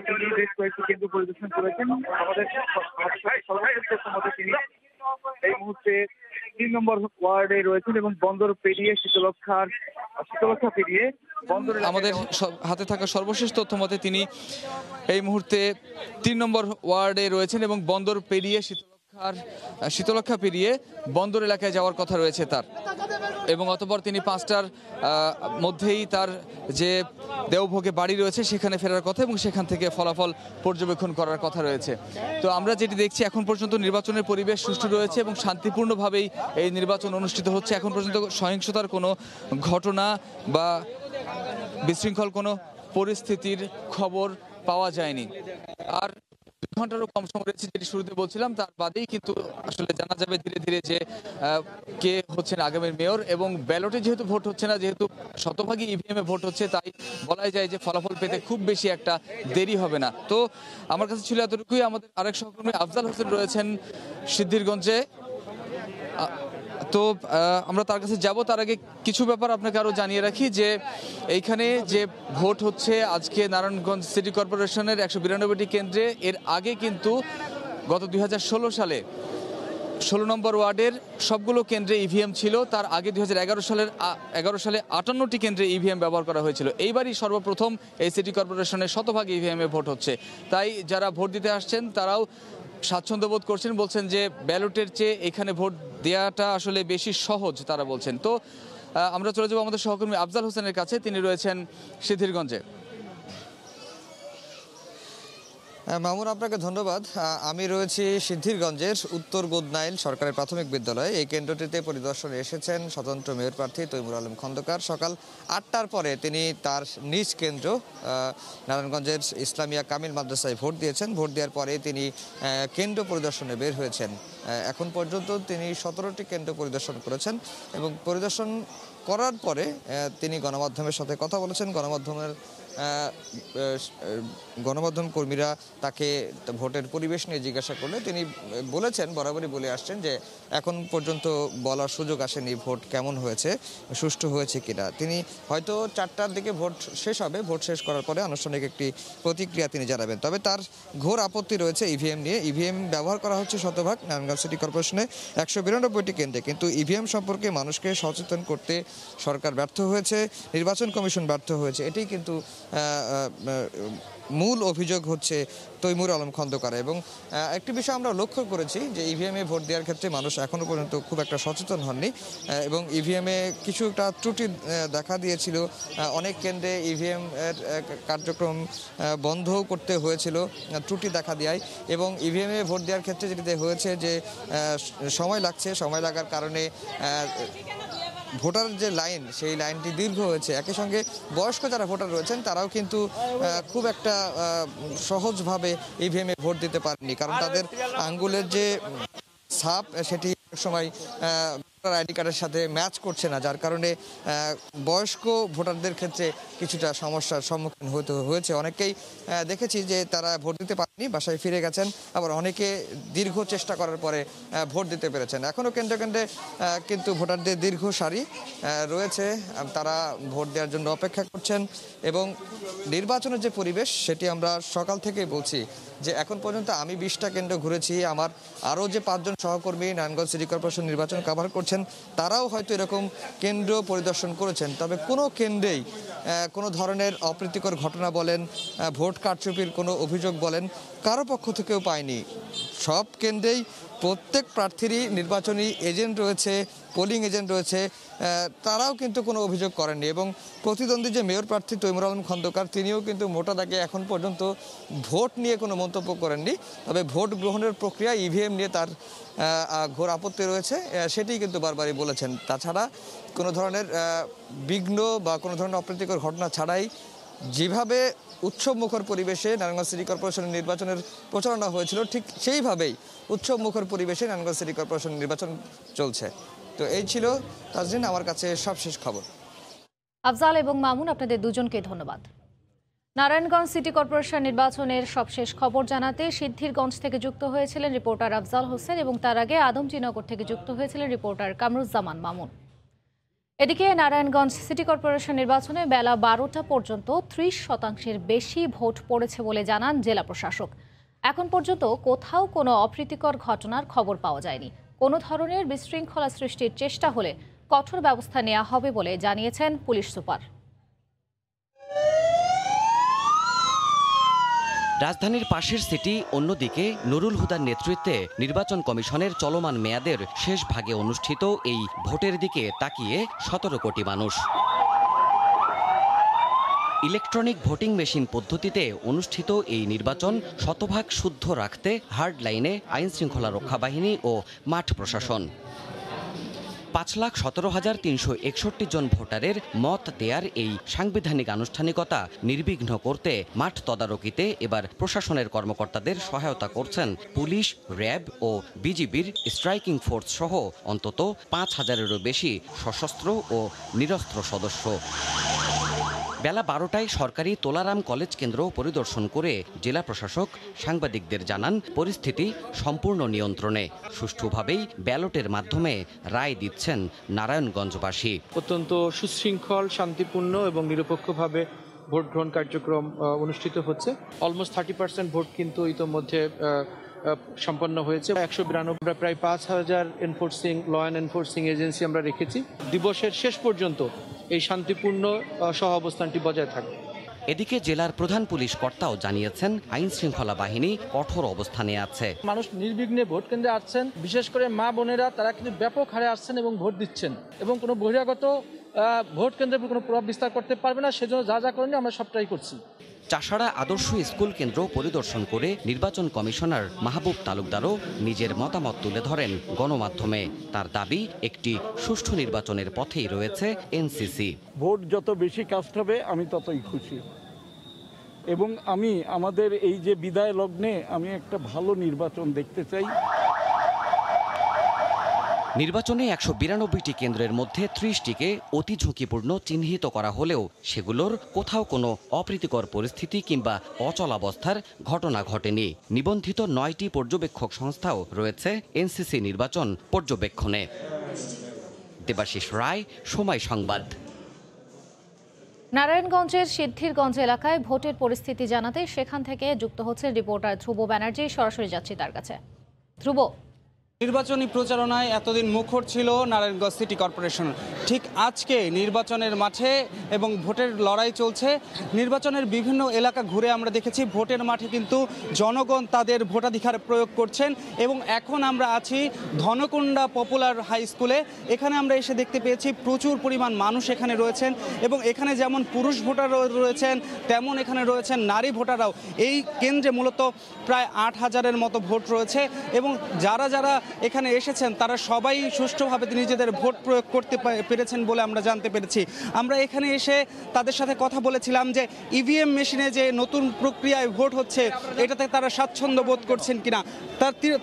তিনি বেশ কয়েকটি কেন্দ্র পরিদর্শন করেছেন। আমাদের তিনি এই মুহূর্তে 3 নম্বর ওয়ার্ডে রয়েছেন এবং বন্দর পেরিয়ে শীতলক্ষা পেরিয়ে বন্দরে আমাদের হাতে থাকা সর্বশেষ তথ্য মতে তিনি এই মুহূর্তে 3 নম্বর ওয়ার্ডে রয়েছেন এবং বন্দর পেরিয়ে শীতলক্ষা পেরিয়ে বন্দর এলাকায় যাওয়ার কথা রয়েছে তার, এবং অতঃপর তিনি 5টার মধ্যেই তার যে দেওভোগে বাড়ি রয়েছে সেখানে ফেরার কথা এবং সেখান থেকে ফলাফল পর্যবেক্ষণ করার কথা রয়েছে। তো আমরা যেটি দেখছি, এখন পর্যন্ত নির্বাচনের পরিবেশ সুষ্ঠু রয়েছে এবং শান্তিপূর্ণভাবেই এই নির্বাচন অনুষ্ঠিত হচ্ছে। এখন পর্যন্ত সহিংসতার কোনো ঘটনা বা বিশৃঙ্খল কোনো পরিস্থিতির খবর পাওয়া যায়নি। আর 2 ঘন্টারও কম সময় রয়েছে, যেটি শুরুতে বলছিলাম, তার বাদেই কিন্তু আসলে জানা যাবে ধীরে ধীরে যে কে হচ্ছেন আগামীর মেয়র। এবং ব্যালটে যেহেতু ভোট হচ্ছে না, যেহেতু শতভাগই ইভিএমে ভোট হচ্ছে, তাই বলাই যায় যে ফলাফল পেতে খুব বেশি একটা দেরি হবে না। তো আমার কাছে ছিল এতটুকুই। আমাদের আরেক সহকর্মী আফজাল হোসেন রয়েছেন সিদ্ধিরগঞ্জে, তো আমরা তার কাছে যাব। তার আগে কিছু ব্যাপার আপনাকে আরও জানিয়ে রাখি যে এইখানে যে ভোট হচ্ছে আজকে নারায়ণগঞ্জ সিটি কর্পোরেশনের 192টি কেন্দ্রে, এর আগে কিন্তু গত 2016 সালে 16 নম্বর ওয়ার্ডের সবগুলো কেন্দ্রে ইভিএম ছিল। তার আগে 2011 সালে 58টি কেন্দ্রে ইভিএম ব্যবহার করা হয়েছিল। এইবারই সর্বপ্রথম এই সিটি কর্পোরেশনের শতভাগ ইভিএমে ভোট হচ্ছে। তাই যারা ভোট দিতে আসছেন তারাও স্বাচ্ছন্দ্য বোধ করছেন, বলছেন যে ব্যালটের চেয়ে এখানে ভোট দেওয়াটা আসলে বেশি সহজ তারা বলছেন। তো আমরা চলে যাবো আমাদের সহকর্মী আফজাল হোসেনের কাছে, তিনি রয়েছেন সিদ্ধিরগঞ্জে। মামুন, আপনাকে ধন্যবাদ। আমি রয়েছি সিদ্ধিরগঞ্জের উত্তর গোদনাইল সরকারি প্রাথমিক বিদ্যালয়ে। এই কেন্দ্রটিতে পরিদর্শনে এসেছেন স্বতন্ত্র মেয়র প্রার্থী তৈমুর আলম খন্দকার। সকাল 8টার পরে তিনি তার নিজ কেন্দ্র নারায়ণগঞ্জের ইসলামিয়া কামিল মাদ্রাসায় ভোট দিয়েছেন। ভোট দেওয়ার পরে তিনি কেন্দ্র পরিদর্শনে বের হয়েছেন। এখন পর্যন্ত তিনি 17টি কেন্দ্র পরিদর্শন করেছেন এবং পরিদর্শন করার পরে তিনি গণমাধ্যমের সাথে কথা বলেছেন। গণমাধ্যম কর্মীরা তাকে ভোটের পরিবেশ নিয়ে জিজ্ঞাসা করলে তিনি বলেছেন, বরাবরই বলে আসছেন যে এখন পর্যন্ত বলার সুযোগ আসেনি ভোট কেমন হয়েছে, সুষ্ঠু হয়েছে কিনা। তিনি হয়তো 4টার দিকে ভোট শেষ হবে, ভোট শেষ করার পরে আনুষ্ঠানিক একটি প্রতিক্রিয়া তিনি জানাবেন। তবে তার ঘোর আপত্তি রয়েছে ইভিএম নিয়ে। ইভিএম ব্যবহার করা হচ্ছে শতভাগ নারায়ণগঞ্জ সিটি কর্পোরেশনে 192টি কেন্দ্রে, কিন্তু ইভিএম সম্পর্কে মানুষকে সচেতন করতে সরকার ব্যর্থ হয়েছে, নির্বাচন কমিশন ব্যর্থ হয়েছে। এটাই কিন্তু মূল অভিযোগ হচ্ছে তৈমুর আলম খন্দকার। এবং একটি বিষয় আমরা লক্ষ্য করেছি যে ইভিএমে ভোট দেওয়ার ক্ষেত্রে মানুষ এখনও পর্যন্ত খুব একটা সচেতন হননি এবং ইভিএমে কিছু একটা ত্রুটি দেখা দিয়েছিল। অনেক কেন্দ্রে ইভিএম এর কার্যক্রম বন্ধও করতে হয়েছিল ত্রুটি দেখা দেয়। এবং ইভিএমে ভোট দেওয়ার ক্ষেত্রে যেটিতে হয়েছে যে সময় লাগছে, সময় লাগার কারণে ভোটার যে লাইন, সেই লাইনটি দীর্ঘ হয়েছে। একই সঙ্গে বয়স্ক যারা ভোটার রয়েছেন তারাও কিন্তু খুব একটা সহজভাবে ইভিএমে ভোট দিতে পারেননি, কারণ তাদের আঙ্গুলের যে ছাপ সেটি সময় আইডি কার্ডের সাথে ম্যাচ করছে না, যার কারণে বয়স্ক ভোটারদের ক্ষেত্রে কিছুটা সমস্যার সম্মুখীন হতে হয়েছে। অনেকেই দেখেছি যে তারা ভোট দিতে পারেনি, বাসায় ফিরে গেছেন, আবার অনেকে দীর্ঘ চেষ্টা করার পরে ভোট দিতে পেরেছেন। এখনও কেন্দ্রে কেন্দ্রে কিন্তু ভোটারদের দীর্ঘ সারি রয়েছে, তারা ভোট দেওয়ার জন্য অপেক্ষা করছেন। এবং নির্বাচনের যে পরিবেশ সেটি আমরা সকাল থেকেই বলছি যে এখন পর্যন্ত আমি 20টা কেন্দ্র ঘুরেছি, আমার আরও যে 5 জন সহকর্মী নারায়ণগঞ্জ সিটি কর্পোরেশন নির্বাচন কভার করছেন তারাও হয়তো এরকম কেন্দ্র পরিদর্শন করেছেন, তবে কোনো কেন্দ্রেই কোনো ধরনের অপ্রীতিকর ঘটনা বলেন, ভোট কারচুপির কোনো অভিযোগ বলেন কারো পক্ষ থেকেও পায়নি। সব কেন্দ্রেই প্রত্যেক প্রার্থীরই নির্বাচনী এজেন্ট রয়েছে, পোলিং এজেন্ট রয়েছে, তারাও কিন্তু কোনো অভিযোগ করেননি। এবং প্রতিদ্বন্দ্বী যে মেয়র প্রার্থী তৈমুর আলম খন্দকার তিনিও কিন্তু মোটা দাগে এখন পর্যন্ত ভোট নিয়ে কোনো মন্তব্য করেননি, তবে ভোট গ্রহণের প্রক্রিয়া ইভিএম নিয়ে তার ঘোর আপত্তি রয়েছে, সেটি কিন্তু বারবারই বলেছেন। তাছাড়া কোনো ধরনের বিঘ্ন বা কোনো ধরনের অপ্রীতিকর ঘটনা ছাড়াই যেভাবে উৎসবমুখর পরিবেশে নারায়ণগঞ্জ সিটি কর্পোরেশনের নির্বাচনের প্রচারণা হয়েছিল ঠিক সেইভাবেই উৎসবমুখর পরিবেশে নারায়ণগঞ্জ সিটি কর্পোরেশন নির্বাচন চলছে। তো এই ছিল তাজরিন আমার কাছে সবশেষ খবর। আফজাল এবং মামুন, আপনাদের দুজনকে ধন্যবাদ। নারায়ণগঞ্জ সিটি কর্পোরেশন নির্বাচনের সবশেষ খবর জানাতে সিদ্ধিরগঞ্জ থেকে যুক্ত হয়েছিলেন রিপোর্টার আফজাল হোসেন এবং তার আগে আদমজীনগর থেকে যুক্ত হয়েছিলেন রিপোর্টার কামরুজ্জামান মামুন। এদিকে নারায়ণগঞ্জ সিটি কর্পোরেশন নির্বাচনে বেলা 12টা পর্যন্ত 30% বেশি ভোট পড়েছে বলে জানান জেলা প্রশাসক। এখন পর্যন্ত কোথাও কোনো অপ্রীতিকর ঘটনার খবর পাওয়া যায়নি। কোনো ধরনের বিশৃঙ্খলা সৃষ্টির চেষ্টা হলে কঠোর ব্যবস্থা নেওয়া হবে বলে জানিয়েছেন পুলিশ সুপার। রাজধানীর পাশের সিটি অন্যদিকে নুরুল হুদার নেতৃত্বে নির্বাচন কমিশনের চলমান মেয়াদের শেষ ভাগে অনুষ্ঠিত এই ভোটের দিকে তাকিয়ে 17 কোটি মানুষ। ইলেকট্রনিক ভোটিং মেশিন পদ্ধতিতে অনুষ্ঠিত এই নির্বাচন শতভাগ শুদ্ধ রাখতে হার্ড লাইনে আইনশৃঙ্খলা রক্ষা বাহিনী ও মাঠ প্রশাসন। 5,17,361 জন ভোটারের মত দেয়ার এই সাংবিধানিক আনুষ্ঠানিকতা নির্বিঘ্ন করতে মাঠ তদারকিতে এবার প্রশাসনের কর্মকর্তাদের সহায়তা করছেন পুলিশ, র্যাব ও বিজিবির স্ট্রাইকিং ফোর্স সহ অন্তত 5,000-এরও বেশি সশস্ত্র ও নিরস্ত্র সদস্য। বেলা 12টায় সরকারি তোলারাম কলেজ কেন্দ্র পরিদর্শন করে জেলা প্রশাসক সাংবাদিকদের জানান পরিস্থিতি সম্পূর্ণ নিয়ন্ত্রণে, সুষ্ঠুভাবেই ব্যালটের মাধ্যমে রায় দিচ্ছেন নারায়ণগঞ্জবাসী। অত্যন্ত সুশৃঙ্খল, শান্তিপূর্ণ এবং নিরপেক্ষভাবে ভোট গ্রহণ কার্যক্রম অনুষ্ঠিত হচ্ছে। অলমোস্ট 30% ভোট কিন্তু ইতোমধ্যে সম্পন্ন হয়েছে। 192 প্রায় 5,000 ল অ্যান্ড এনফোর্সিং এজেন্সি আমরা রেখেছি। দিবসের শেষ পর্যন্ত এই শান্তিপূর্ণ সহাবস্থানটি বজায় থাকবে। এদিকে জেলার প্রধান পুলিশ কর্তাও জানিয়েছেন আইন শৃঙ্খলা বাহিনী কঠোর অবস্থানে আছে। মানুষ নির্বিঘ্নে ভোট কেন্দ্রে আসছেন, বিশেষ করে মা বোনেরা তারা কিন্তু ব্যাপক হারে আসছেন এবং ভোট দিচ্ছেন এবং কোনো বহিরাগত ভোট কেন্দ্রের কোনো প্রভাব বিস্তার করতে পারবে না। সেজন্য যা যা করেনি আমরা সবটাই করছি। চাষাড়া আদর্শ স্কুল কেন্দ্র পরিদর্শন করে নির্বাচন কমিশনার মাহবুব তালুকদারও নিজের মতামত তুলে ধরেন গণমাধ্যমে। তার দাবি একটি সুষ্ঠু নির্বাচনের পথেই রয়েছে এনসিসি। ভোট যত বেশি কাস্ট হবে আমি ততই খুশি, এবং আমি আমাদের এই যে বিদায় লগ্নে আমি একটা ভালো নির্বাচন দেখতে চাই। নির্বাচনে 192টি কেন্দ্রের মধ্যে 30টিকে অতি ঝুঁকিপূর্ণ চিহ্নিত করা হলেও সেগুলোর কোথাও কোনো অপ্রীতিকর পরিস্থিতি কিংবা অচলাবস্থার ঘটনা ঘটেনি। নিবন্ধিত 9টি পর্যবেক্ষক সংস্থাও রয়েছে এনসিসি নির্বাচন পর্যবেক্ষণে। দেবাশিস রায়, সময় সংবাদ। নারায়ণগঞ্জের সিদ্ধিরগঞ্জ এলাকায় ভোটের পরিস্থিতি জানাতে সেখান থেকে যুক্ত হচ্ছে রিপোর্টার ধ্রুব ব্যানার্জি। সরাসরি যাচ্ছি তার কাছে। ধ্রুব, নির্বাচনী প্রচারণায় এতদিন মুখর ছিল নারায়ণগঞ্জ সিটি কর্পোরেশন, ঠিক আজকে নির্বাচনের মাঠে এবং ভোটের লড়াই চলছে। নির্বাচনের বিভিন্ন এলাকা ঘুরে আমরা দেখেছি ভোটের মাঠে কিন্তু জনগণ তাদের ভোটাধিকার প্রয়োগ করছেন। এবং এখন আমরা আছি ধনকুণ্ডা পপুলার হাই স্কুলে। এখানে আমরা এসে দেখতে পেয়েছি প্রচুর পরিমাণ মানুষ এখানে রয়েছেন এবং এখানে যেমন পুরুষ ভোটার রয়েছেন তেমন এখানে রয়েছেন নারী ভোটাররাও। এই কেন্দ্রে মূলত প্রায় 8,000-এর মতো ভোট রয়েছে এবং যারা এখানে এসেছেন তারা সবাই সুষ্ঠুভাবে নিজেদের ভোট প্রয়োগ করতে পেরেছেন বলে আমরা জানতে পেরেছি। আমরা এখানে এসে তাদের সাথে কথা বলেছিলাম যে ইভিএম মেশিনে যে নতুন প্রক্রিয়ায় ভোট হচ্ছে এটাতে তারা স্বাচ্ছন্দ্য বোধ করছেন কিনা।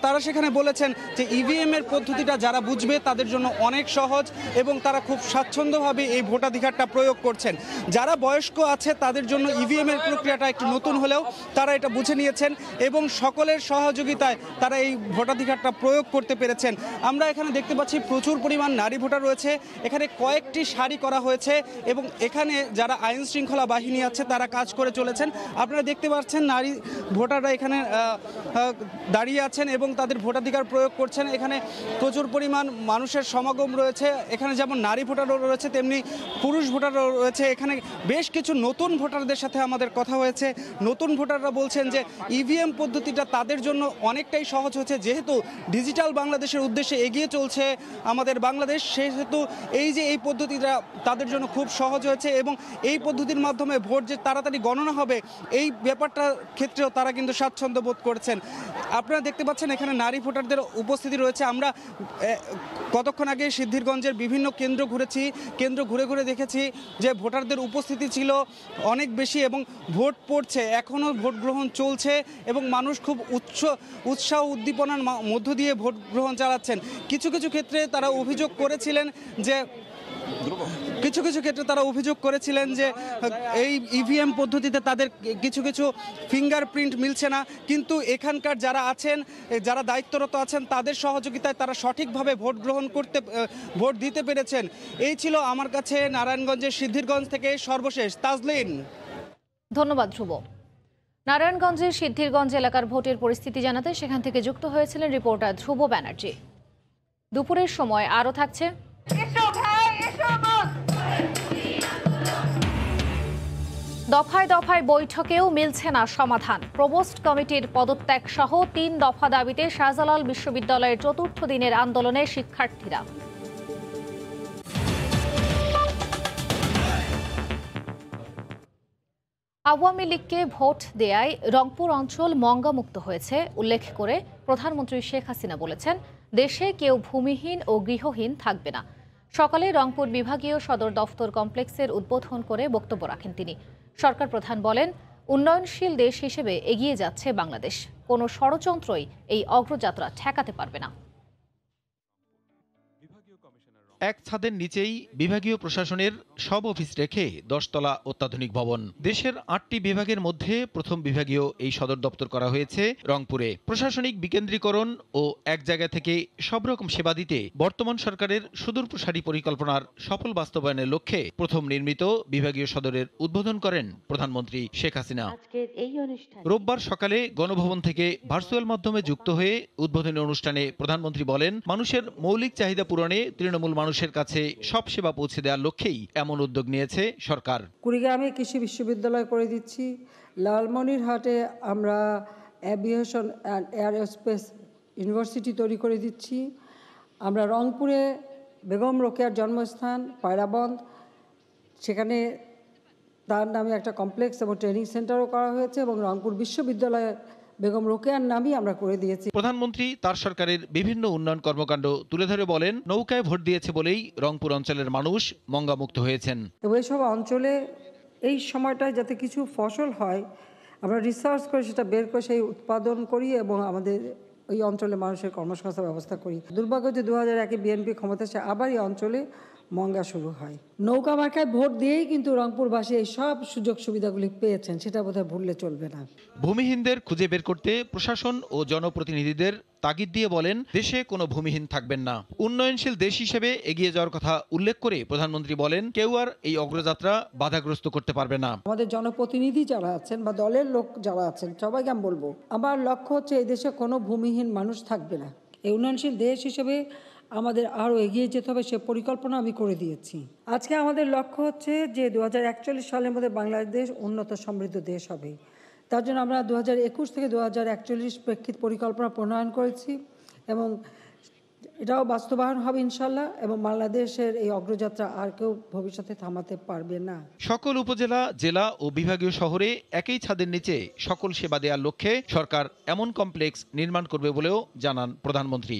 তারা সেখানে বলেছেন যে ইভিএম এর পদ্ধতিটা যারা বুঝবে তাদের জন্য অনেক সহজ এবং তারা খুব স্বাচ্ছন্দ্যভাবে এই ভোটাধিকারটা প্রয়োগ করছেন। যারা বয়স্ক আছে তাদের জন্য ইভিএম এর প্রক্রিয়াটা একটু নতুন হলেও তারা এটা বুঝে নিয়েছেন এবং সকলের সহযোগিতায় তারা এই ভোটাধিকারটা প্রয়োগ করতে পেরেছেন। আমরা এখানে দেখতে পাচ্ছি প্রচুর পরিমাণ নারী ভোটার রয়েছে, এখানে কয়েকটি সারি করা হয়েছে এবং এখানে যারা আইন শৃঙ্খলা বাহিনী আছে তারা কাজ করে চলেছেন। আপনারা দেখতে পাচ্ছেন নারী ভোটাররা এখানে দাঁড়িয়ে আছেন এবং তাদের ভোটাধিকার প্রয়োগ করছেন। এখানে প্রচুর পরিমাণ মানুষের সমাগম রয়েছে, এখানে যেমন নারী ভোটারও রয়েছে তেমনি পুরুষ ভোটারও রয়েছে। এখানে বেশ কিছু নতুন ভোটারদের সাথে আমাদের কথা হয়েছে। নতুন ভোটাররা বলছেন যে ইভিএম পদ্ধতিটা তাদের জন্য অনেকটাই সহজ হয়েছে, যেহেতু ডিজিটাল বাংলাদেশের উদ্দেশ্যে এগিয়ে চলছে আমাদের বাংলাদেশ, সেহেতু এই পদ্ধতিটা তাদের জন্য খুব সহজ হয়েছে এবং এই পদ্ধতির মাধ্যমে ভোট যে তাড়াতাড়ি গণনা হবে এই ব্যাপারটা ক্ষেত্রেও তারা কিন্তু স্বাচ্ছন্দ্য বোধ করেছেন। আপনারা দেখতে পাচ্ছেন এখানে নারী ভোটারদের উপস্থিতি রয়েছে। আমরা কতক্ষণ আগে সিদ্ধিরগঞ্জের বিভিন্ন কেন্দ্র ঘুরেছি, কেন্দ্র ঘুরে ঘুরে দেখেছি যে ভোটারদের উপস্থিতি ছিল অনেক বেশি এবং ভোট পড়ছে, এখনও ভোট গ্রহণ চলছে এবং মানুষ খুব উৎসাহ উদ্দীপনার মধ্য দিয়ে ভোট গ্রহণ চালাচ্ছেন। কিছু কিছু ক্ষেত্রে তারা অভিযোগ করেছিলেন যে এই ইভিএম পদ্ধতিতে তাদের কিছু কিছু ফিঙ্গারপ্রিন্ট মিলছে না, কিন্তু এখানকার যারা আছেন, যারা দায়িত্বরত আছেন তাদের সহযোগিতায় তারা সঠিকভাবে ভোট দিতে পেরেছেন। এই ছিল আমার কাছে নারায়ণগঞ্জের সিদ্ধিরগঞ্জ থেকে সর্বশেষ। তাজলিন। ধন্যবাদ ধ্রুব। নারায়ণগঞ্জের সিদ্ধিরগঞ্জ এলাকার ভোটের পরিস্থিতি জানাতে সেখান থেকে যুক্ত হয়েছিলেন রিপোর্টার ধ্রুব ব্যানার্জি। দুপুরের সময় আরও থাকছে দফায় দফায় বৈঠকেও মিলছে না সমাধান। প্রভোস্ট কমিটির পদত্যাগ সহ ৩ দফা দাবিতে শাহজালাল বিশ্ববিদ্যালয়ের চতুর্থ দিনের আন্দোলনে শিক্ষার্থীরা। আওয়ামী লীগকে ভোট দেয়ায় রংপুর অঞ্চল মঙ্গামুক্ত হয়েছে উল্লেখ করে প্রধানমন্ত্রী শেখ হাসিনা বলেছেন, দেশে কেউ ভূমিহীন ও গৃহহীন থাকবে না। সকালে রংপুর বিভাগীয় সদর দফতর কমপ্লেক্সের উদ্বোধন করে বক্তব্য রাখেন তিনি। সরকার প্রধান বলেন, উন্নয়নশীল দেশ হিসেবে এগিয়ে যাচ্ছে বাংলাদেশ, কোনো ষড়যন্ত্রই এই অগ্রযাত্রা ঠেকাতে পারবে না। এক ছাদের নিচেই বিভাগীয় প্রশাসনের সব অফিস রেখে 10 তলা অত্যাধুনিক ভবন। দেশের 8টি বিভাগের মধ্যে প্রথম বিভাগীয় এই সদর দপ্তর করা হয়েছে রংপুরে। প্রশাসনিক বিকেন্দ্রীকরণ ও এক জায়গা থেকে সব রকম সেবা দিতে বর্তমান সরকারের সুদূরপ্রসারী পরিকল্পনার সফল বাস্তবায়নের লক্ষ্যে প্রথম নির্মিত বিভাগীয় সদরের উদ্বোধন করেন প্রধানমন্ত্রী শেখ হাসিনা। রোববার সকালে গণভবন থেকে ভার্চুয়াল মাধ্যমে যুক্ত হয়ে উদ্বোধনী অনুষ্ঠানে প্রধানমন্ত্রী বলেন, মানুষের মৌলিক চাহিদা পূরণে তৃণমূল মানুষের কাছে সব সেবা পৌঁছে দেওয়ার লক্ষ্যেই এমন উদ্যোগ নিয়েছে সরকার। কুড়িগ্রামে কৃষি বিশ্ববিদ্যালয় করে দিচ্ছি, লালমনিরহাটে আমরা অ্যাভিয়েশন অ্যান্ড এয়ারস্পেস ইউনিভার্সিটি তৈরি করে দিচ্ছি। আমরা রংপুরে বেগম রোকেয়ার জন্মস্থান পায়রাবন্ধ, সেখানে তার নামে একটা কমপ্লেক্স এবং ট্রেনিং সেন্টারও করা হয়েছে এবং রংপুর বিশ্ববিদ্যালয়ে বেগম রোকেয়ার নামই আমরা করে দিয়েছি। প্রধানমন্ত্রী তার সরকারের বিভিন্ন উন্নয়ন কর্মকাণ্ড তুলে ধরে বলেন, নৌকায় ভোট দিয়েছে বলেই রংপুর অঞ্চলের মানুষ মঙ্গামুক্ত হয়েছেন। এইসব অঞ্চলে এই সময়টায় যাতে কিছু ফসল হয় আমরা রিসার্চ করে সেটা বের করে সেই উৎপাদন করি এবং আমাদের ওই অঞ্চলে মানুষের কর্মসংস্থান ব্যবস্থা করি। দুর্ভাগ্য যে 2001-এ বিএনপি ক্ষমতা এসে আবার এই অঞ্চলে মঙ্গা শুরু হয়। নৌকা মার্কায় ভোট দিয়েই কিন্তু রংপুরবাসী এই সব সুযোগ সুবিধাগুলি পেয়েছেন, সেটা বোধহয় ভুললে চলবে না। ভূমিহীনদের খুঁজে বের করতে প্রশাসন ও জনপ্রতিনিধিদের তাগিদ দিয়ে বলেন, দেশে কোনো ভূমিহীন থাকবেন না। উন্নয়নশীল দেশ হিসেবে এগিয়ে যাওয়ার কথা উল্লেখ করে প্রধানমন্ত্রী বলেন, কেউ আর এই অগ্রযাত্রা বাধাগ্রস্ত করতে পারবে না। আমাদের জনপ্রতিনিধি যারা আছেন বা দলের লোক যারা আছেন সবাইকে আমি বলবো, আমার লক্ষ্য হচ্ছে এই দেশে কোনো ভূমিহীন মানুষ থাকবে না। এই উন্নয়নশীল দেশ হিসেবে আমাদের আরও এগিয়ে যেতে হবে, সে পরিকল্পনা আমি করে দিয়েছি। আজকে আমাদের লক্ষ্য হচ্ছে যে 2041 সালের মধ্যে বাংলাদেশ উন্নত সমৃদ্ধ দেশ হবে। তার জন্য আমরা 2021 থেকে 2041 প্রেক্ষিত পরিকল্পনা প্রণয়ন করেছি এবং এটাও বাস্তবায়ন হবে ইনশাল্লাহ, এবং বাংলাদেশের এই অগ্রযাত্রা আর কেউ ভবিষ্যতে থামাতে পারবে না। সকল উপজেলা, জেলা ও বিভাগীয় শহরে একই ছাদের নিচে সকল সেবা দেওয়ার লক্ষ্যে সরকার এমন কমপ্লেক্স নির্মাণ করবে বলেও জানান প্রধানমন্ত্রী।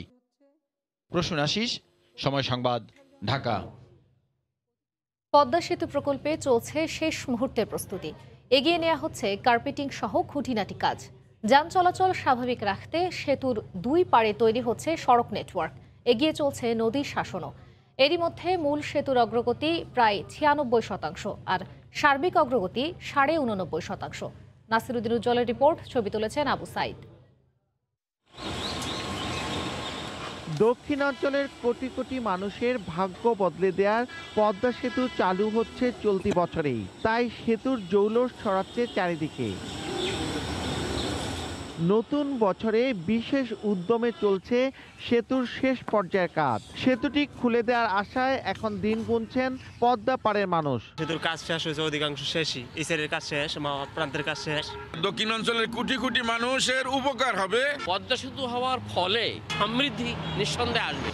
প্রসূন আশিস, সময় সংবাদ, ঢাকা। পদ্মা সেতু প্রকল্পে চলছে শেষ মুহূর্তের প্রস্তুতি। এগিয়ে নেওয়া হচ্ছে কার্পেটিং সহ খুঁটিনাটি কাজ। যান চলাচল স্বাভাবিক রাখতে সেতুর দুই পাড়ে তৈরি হচ্ছে সড়ক নেটওয়ার্ক। এগিয়ে চলছে নদীর শাসনও। এরই মধ্যে মূল সেতুর অগ্রগতি প্রায় 96%, আর সার্বিক অগ্রগতি 89.5%। নাসিরুদ্দিন উজ্জ্বলের রিপোর্ট, ছবি তুলেছেন আবু সাইদ। দক্ষিণাঞ্চলের কোটি কোটি মানুষের ভাগ্য বদলে দেওয়ার পদ্মা সেতু চালু হচ্ছে চলতি বছরেই, তাই সেতুর জৌলুস ছড়াচ্ছে চারিদিকে। নতুন বছরে বিশেষ উদ্যমে চলছে সেতুর শেষ পর্যায়ের কাজ। সেতুটি খুলে দেওয়ার আশায় এখন দিন গুনছেন পদ্মা পাড়ের মানুষ। সেতুর কাজ শেষ হয়েছে, অধিকাংশ শেষই। এই সাইডের কাজ শেষ, প্রান্তের কাজ শেষ। দক্ষিণাঞ্চলের কোটি কোটি মানুষের উপকার হবে। পদ্মা সেতু হওয়ার ফলে সমৃদ্ধি নিঃসন্দেহে আসবে।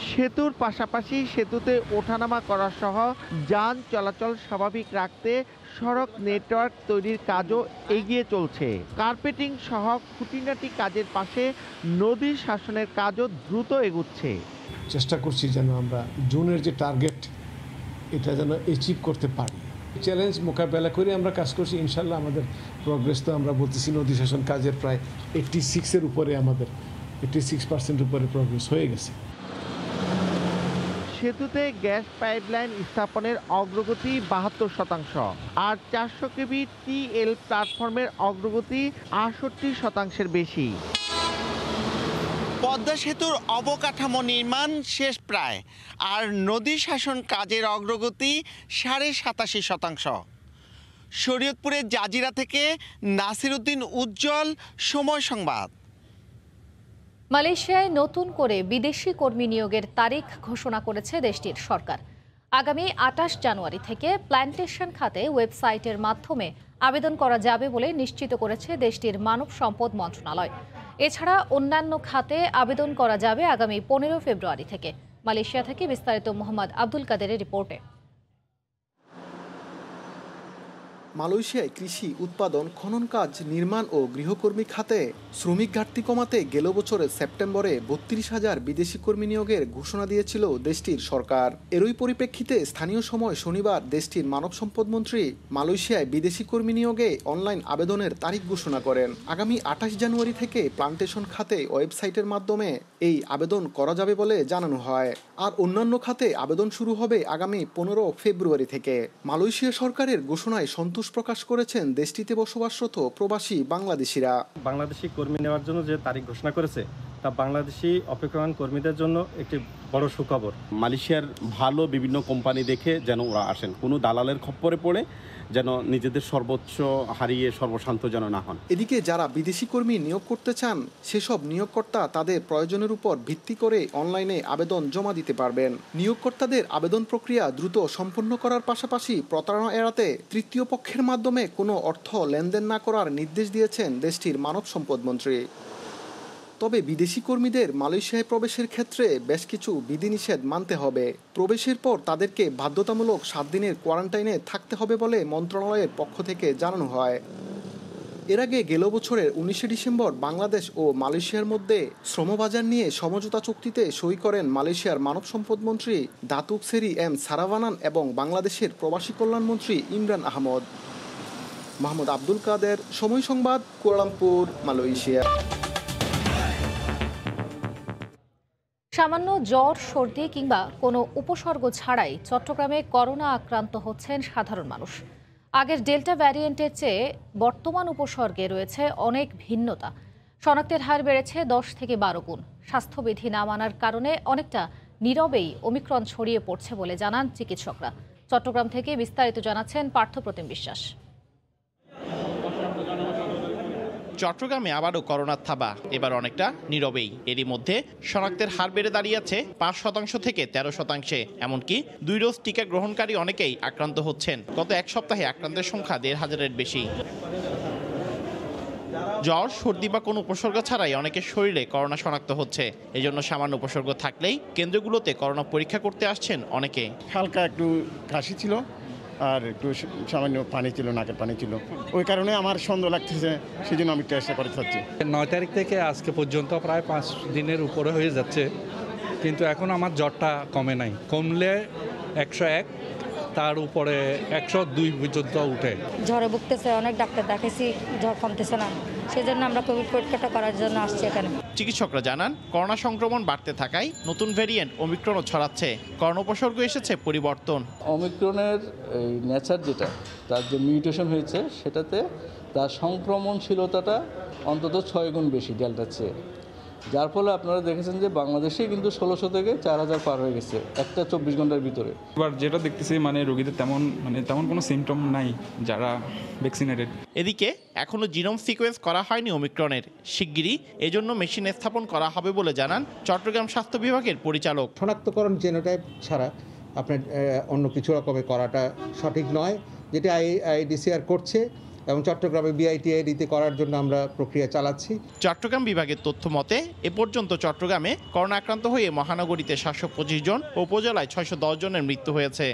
সেতুর পাশাপাশি সেতুতে ওঠানামা করা সহ যান চলাচল স্বাভাবিক রাখতে সড়ক নেটওয়ার্ক তৈরির কাজও এগিয়ে চলছে। কার্পেটিং সহ খুঁটিনাটি কাজের পাশে নদীর শাসনের কাজও দ্রুত এগুচ্ছে। চেষ্টা করছি যেন আমরা জুনের যে টার্গেট, এটা যেন অ্যাচিভ করতে পারি। চ্যালেঞ্জ মোকাবেলা করে আমরা কাজ করছি। ইনশাল্লাহ আমাদের প্রগ্রেস তো আমরা বলতেছি নদী শাসন কাজের প্রায় 86-এর উপরে, আমাদের 86% উপরে প্রগ্রেস হয়ে গেছে। সেতুতে গ্যাস পাইপলাইন স্থাপনের অগ্রগতি 72%, আর 400 কেভি TL প্ল্যাটফর্মের অগ্রগতি 68% বেশি। পদ্মা সেতুর অবকাঠামো নির্মাণ শেষ প্রায়, আর নদী শাসন কাজের অগ্রগতি 87.5%। শরীয়তপুরের জাজিরা থেকে নাসিরুদ্দিন উজ্জ্বল, সময় সংবাদ। মালয়েশিয়ায় নতুন করে বিদেশি কর্মী নিয়োগের তারিখ ঘোষণা করেছে দেশটির সরকার। আগামী 28 জানুয়ারি থেকে প্ল্যান্টেশন খাতে ওয়েবসাইটের মাধ্যমে আবেদন করা যাবে বলে নিশ্চিত করেছে দেশটির মানব সম্পদ মন্ত্রণালয়। এছাড়া অন্যান্য খাতে আবেদন করা যাবে আগামী 15 ফেব্রুয়ারি থেকে। মালয়েশিয়া থেকে বিস্তারিত মোহাম্মদ আব্দুল কাদেরের রিপোর্টে। মালয়েশিয়ায় কৃষি উৎপাদন, খনন কাজ, নির্মাণ ও গৃহকর্মী খাতে শ্রমিক ঘাটতি কমাতে গেল বছরের সেপ্টেম্বরে 32,000 বিদেশি কর্মী নিয়োগের ঘোষণা দিয়েছিল দেশটির সরকার। এরই পরিপ্রেক্ষিতে স্থানীয় সময় শনিবার দেশটির মানব সম্পদ মন্ত্রী মালয়েশিয়ায় বিদেশি কর্মী নিয়োগে অনলাইন আবেদনের তারিখ ঘোষণা করেন। আগামী 28 জানুয়ারি থেকে প্লান্টেশন খাতে ওয়েবসাইটের মাধ্যমে এই আবেদন করা যাবে বলে জানানো হয়, আর অন্যান্য খাতে আবেদন শুরু হবে আগামী 15 ফেব্রুয়ারি থেকে। মালয়েশিয়া সরকারের ঘোষণায় সন্তোষ প্রকাশ করেছেন দেশটিতে বসবাসরত প্রবাসী বাংলাদেশিরা। বাংলাদেশি কর্মী নেওয়ার জন্য যে তারিখ ঘোষণা করেছে, তা বাংলাদেশি অপেক্ষমান কর্মীদের জন্য একটি বড় সুখবর। মালয়েশিয়ার ভালো বিভিন্ন কোম্পানি দেখে যেন ওরা আসেন, কোনো দালালের খপ্পরে পড়ে যেন নিজেদের সর্বোচ্চ হারিয়ে সর্বশান্ত যেন না হন। এদিকে যারা বিদেশি কর্মী নিয়োগ করতে চান, সেসব নিয়োগকর্তা তাদের প্রয়োজনের উপর ভিত্তি করে অনলাইনে আবেদন জমা দিতে পারবেন। নিয়োগকর্তাদের আবেদন প্রক্রিয়া দ্রুত সম্পন্ন করার পাশাপাশি প্রতারণা এড়াতে তৃতীয় পক্ষের মাধ্যমে কোনো অর্থ লেনদেন না করার নির্দেশ দিয়েছেন দেশটির মানব সম্পদ মন্ত্রী। তবে বিদেশি কর্মীদের মালয়েশিয়ায় প্রবেশের ক্ষেত্রে বেশ কিছু বিধিনিষেধ মানতে হবে। প্রবেশের পর তাদেরকে বাধ্যতামূলক 7 দিনের কোয়ারেন্টাইনে থাকতে হবে বলে মন্ত্রণালয়ের পক্ষ থেকে জানানো হয়। এর আগে গেল বছরের 19 ডিসেম্বর বাংলাদেশ ও মালয়েশিয়ার মধ্যে শ্রমবাজার নিয়ে সমঝোতা চুক্তিতে সই করেন মালয়েশিয়ার মানব সম্পদ মন্ত্রী দাতুক সেরি এম সারাভানান এবং বাংলাদেশের প্রবাসী কল্যাণ মন্ত্রী ইমরান আহমদ। মোহাম্মদ আব্দুল কাদের, সময় সংবাদ, কুয়ালালামপুর, মালয়েশিয়া। সামান্য জ্বর, সর্দি কিংবা কোনো উপসর্গ ছাড়াই চট্টগ্রামে করোনা আক্রান্ত হচ্ছেন সাধারণ মানুষ। আগের ডেল্টা ভ্যারিয়েন্টের চেয়ে বর্তমান উপসর্গে রয়েছে অনেক ভিন্নতা। শনাক্তের হার বেড়েছে 10 থেকে 12 গুণ। স্বাস্থ্যবিধি না মানার কারণে অনেকটা নীরবেই ওমিক্রন ছড়িয়ে পড়ছে বলে জানান চিকিৎসকরা। চট্টগ্রাম থেকে বিস্তারিত জানাচ্ছেন পার্থপ্রতিম বিশ্বাস। চট্টগ্রামে আবারও করোনার থাবা, এবার অনেকটা নীরবেই। এরই মধ্যে শনাক্তের হার বেড়ে দাঁড়িয়েছে 5% থেকে 13%। এমনকি 2 ডোজ টিকা গ্রহণকারী অনেকেই আক্রান্ত হচ্ছেন। গত এক সপ্তাহে আক্রান্তের সংখ্যা 1,500-এর বেশি। জ্বর, সর্দি বা কোনো উপসর্গ ছাড়াই অনেকের শরীরে করোনা শনাক্ত হচ্ছে। এজন্য সামান্য উপসর্গ থাকলেই কেন্দ্রগুলোতে করোনা পরীক্ষা করতে আসছেন অনেকে। হালকা একটু কাশি ছিল, আর একটু সামান্য পানি ছিল, নাকের পানি ছিল, ওই কারণে আমার সন্দেহ লাগতেছে, সেই জন্য আমি টেস্টটা করতে চাচ্ছি। 9 তারিখ থেকে আজকে পর্যন্ত প্রায় 5 দিনের উপরে হয়ে যাচ্ছে, কিন্তু এখন আমার জ্বরটা কমে নাই। কমলে 101, তার উপরে 102 পর্যন্ত উঠে। জ্বরে ভুগতেছে, অনেক ডাক্তার দেখাইছি, জ্বর কমতেছে না, সেজন্য আমরা কোভিড পরীক্ষাটা করার জন্য আসছি এখানে। চিকিৎসকরা জানান, করোনা সংক্রমণ বাড়তে থাকায় নতুন ভ্যারিয়েন্ট ওমিক্রনও ছড়াচ্ছে। করোনা উপসর্গ এসেছে পরিবর্তন। ওমিক্রনের এই নেচার যেটা, তার যে মিউটেশন হয়েছে, সেটাতে তার সংক্রমণশীলতাটা অন্তত 6 গুণ বেশি ডেল্টার চেয়ে, যার ফলে আপনারা দেখেছেন যে বাংলাদেশে কিন্তু 1600 থেকে 4000 পার হয়ে গেছে একটা 24 ঘন্টার ভিতরে। এবার যেটা দেখতেছি রোগীদের তেমন কোনো সিমটম নাই যারা ভ্যাকসিনেটেড। এদিকে এখনো জিনোম সিকোয়েন্স করা হয়নি ওমিক্রনের। শিগগিরই এজন্য মেশিন স্থাপন করা হবে বলে জানান চট্টগ্রাম স্বাস্থ্য বিভাগের পরিচালক। শনাক্তকরণ জেনোটাইপ ছাড়া আপনার অন্য কিছু রকমের করাটা সঠিক নয়, যেটা আইডিসিআর করছে এবং চট্টগ্রামে বিআইটিআইডিতে করার জন্য আমরা প্রক্রিয়া চালাচ্ছি। চট্টগ্রাম বিভাগের তথ্য মতে এ পর্যন্ত চট্টগ্রামে করোনা আক্রান্ত হয়ে মহানগরীতে 725 জন ও উপজেলায় 610 জনের মৃত্যু হয়েছে।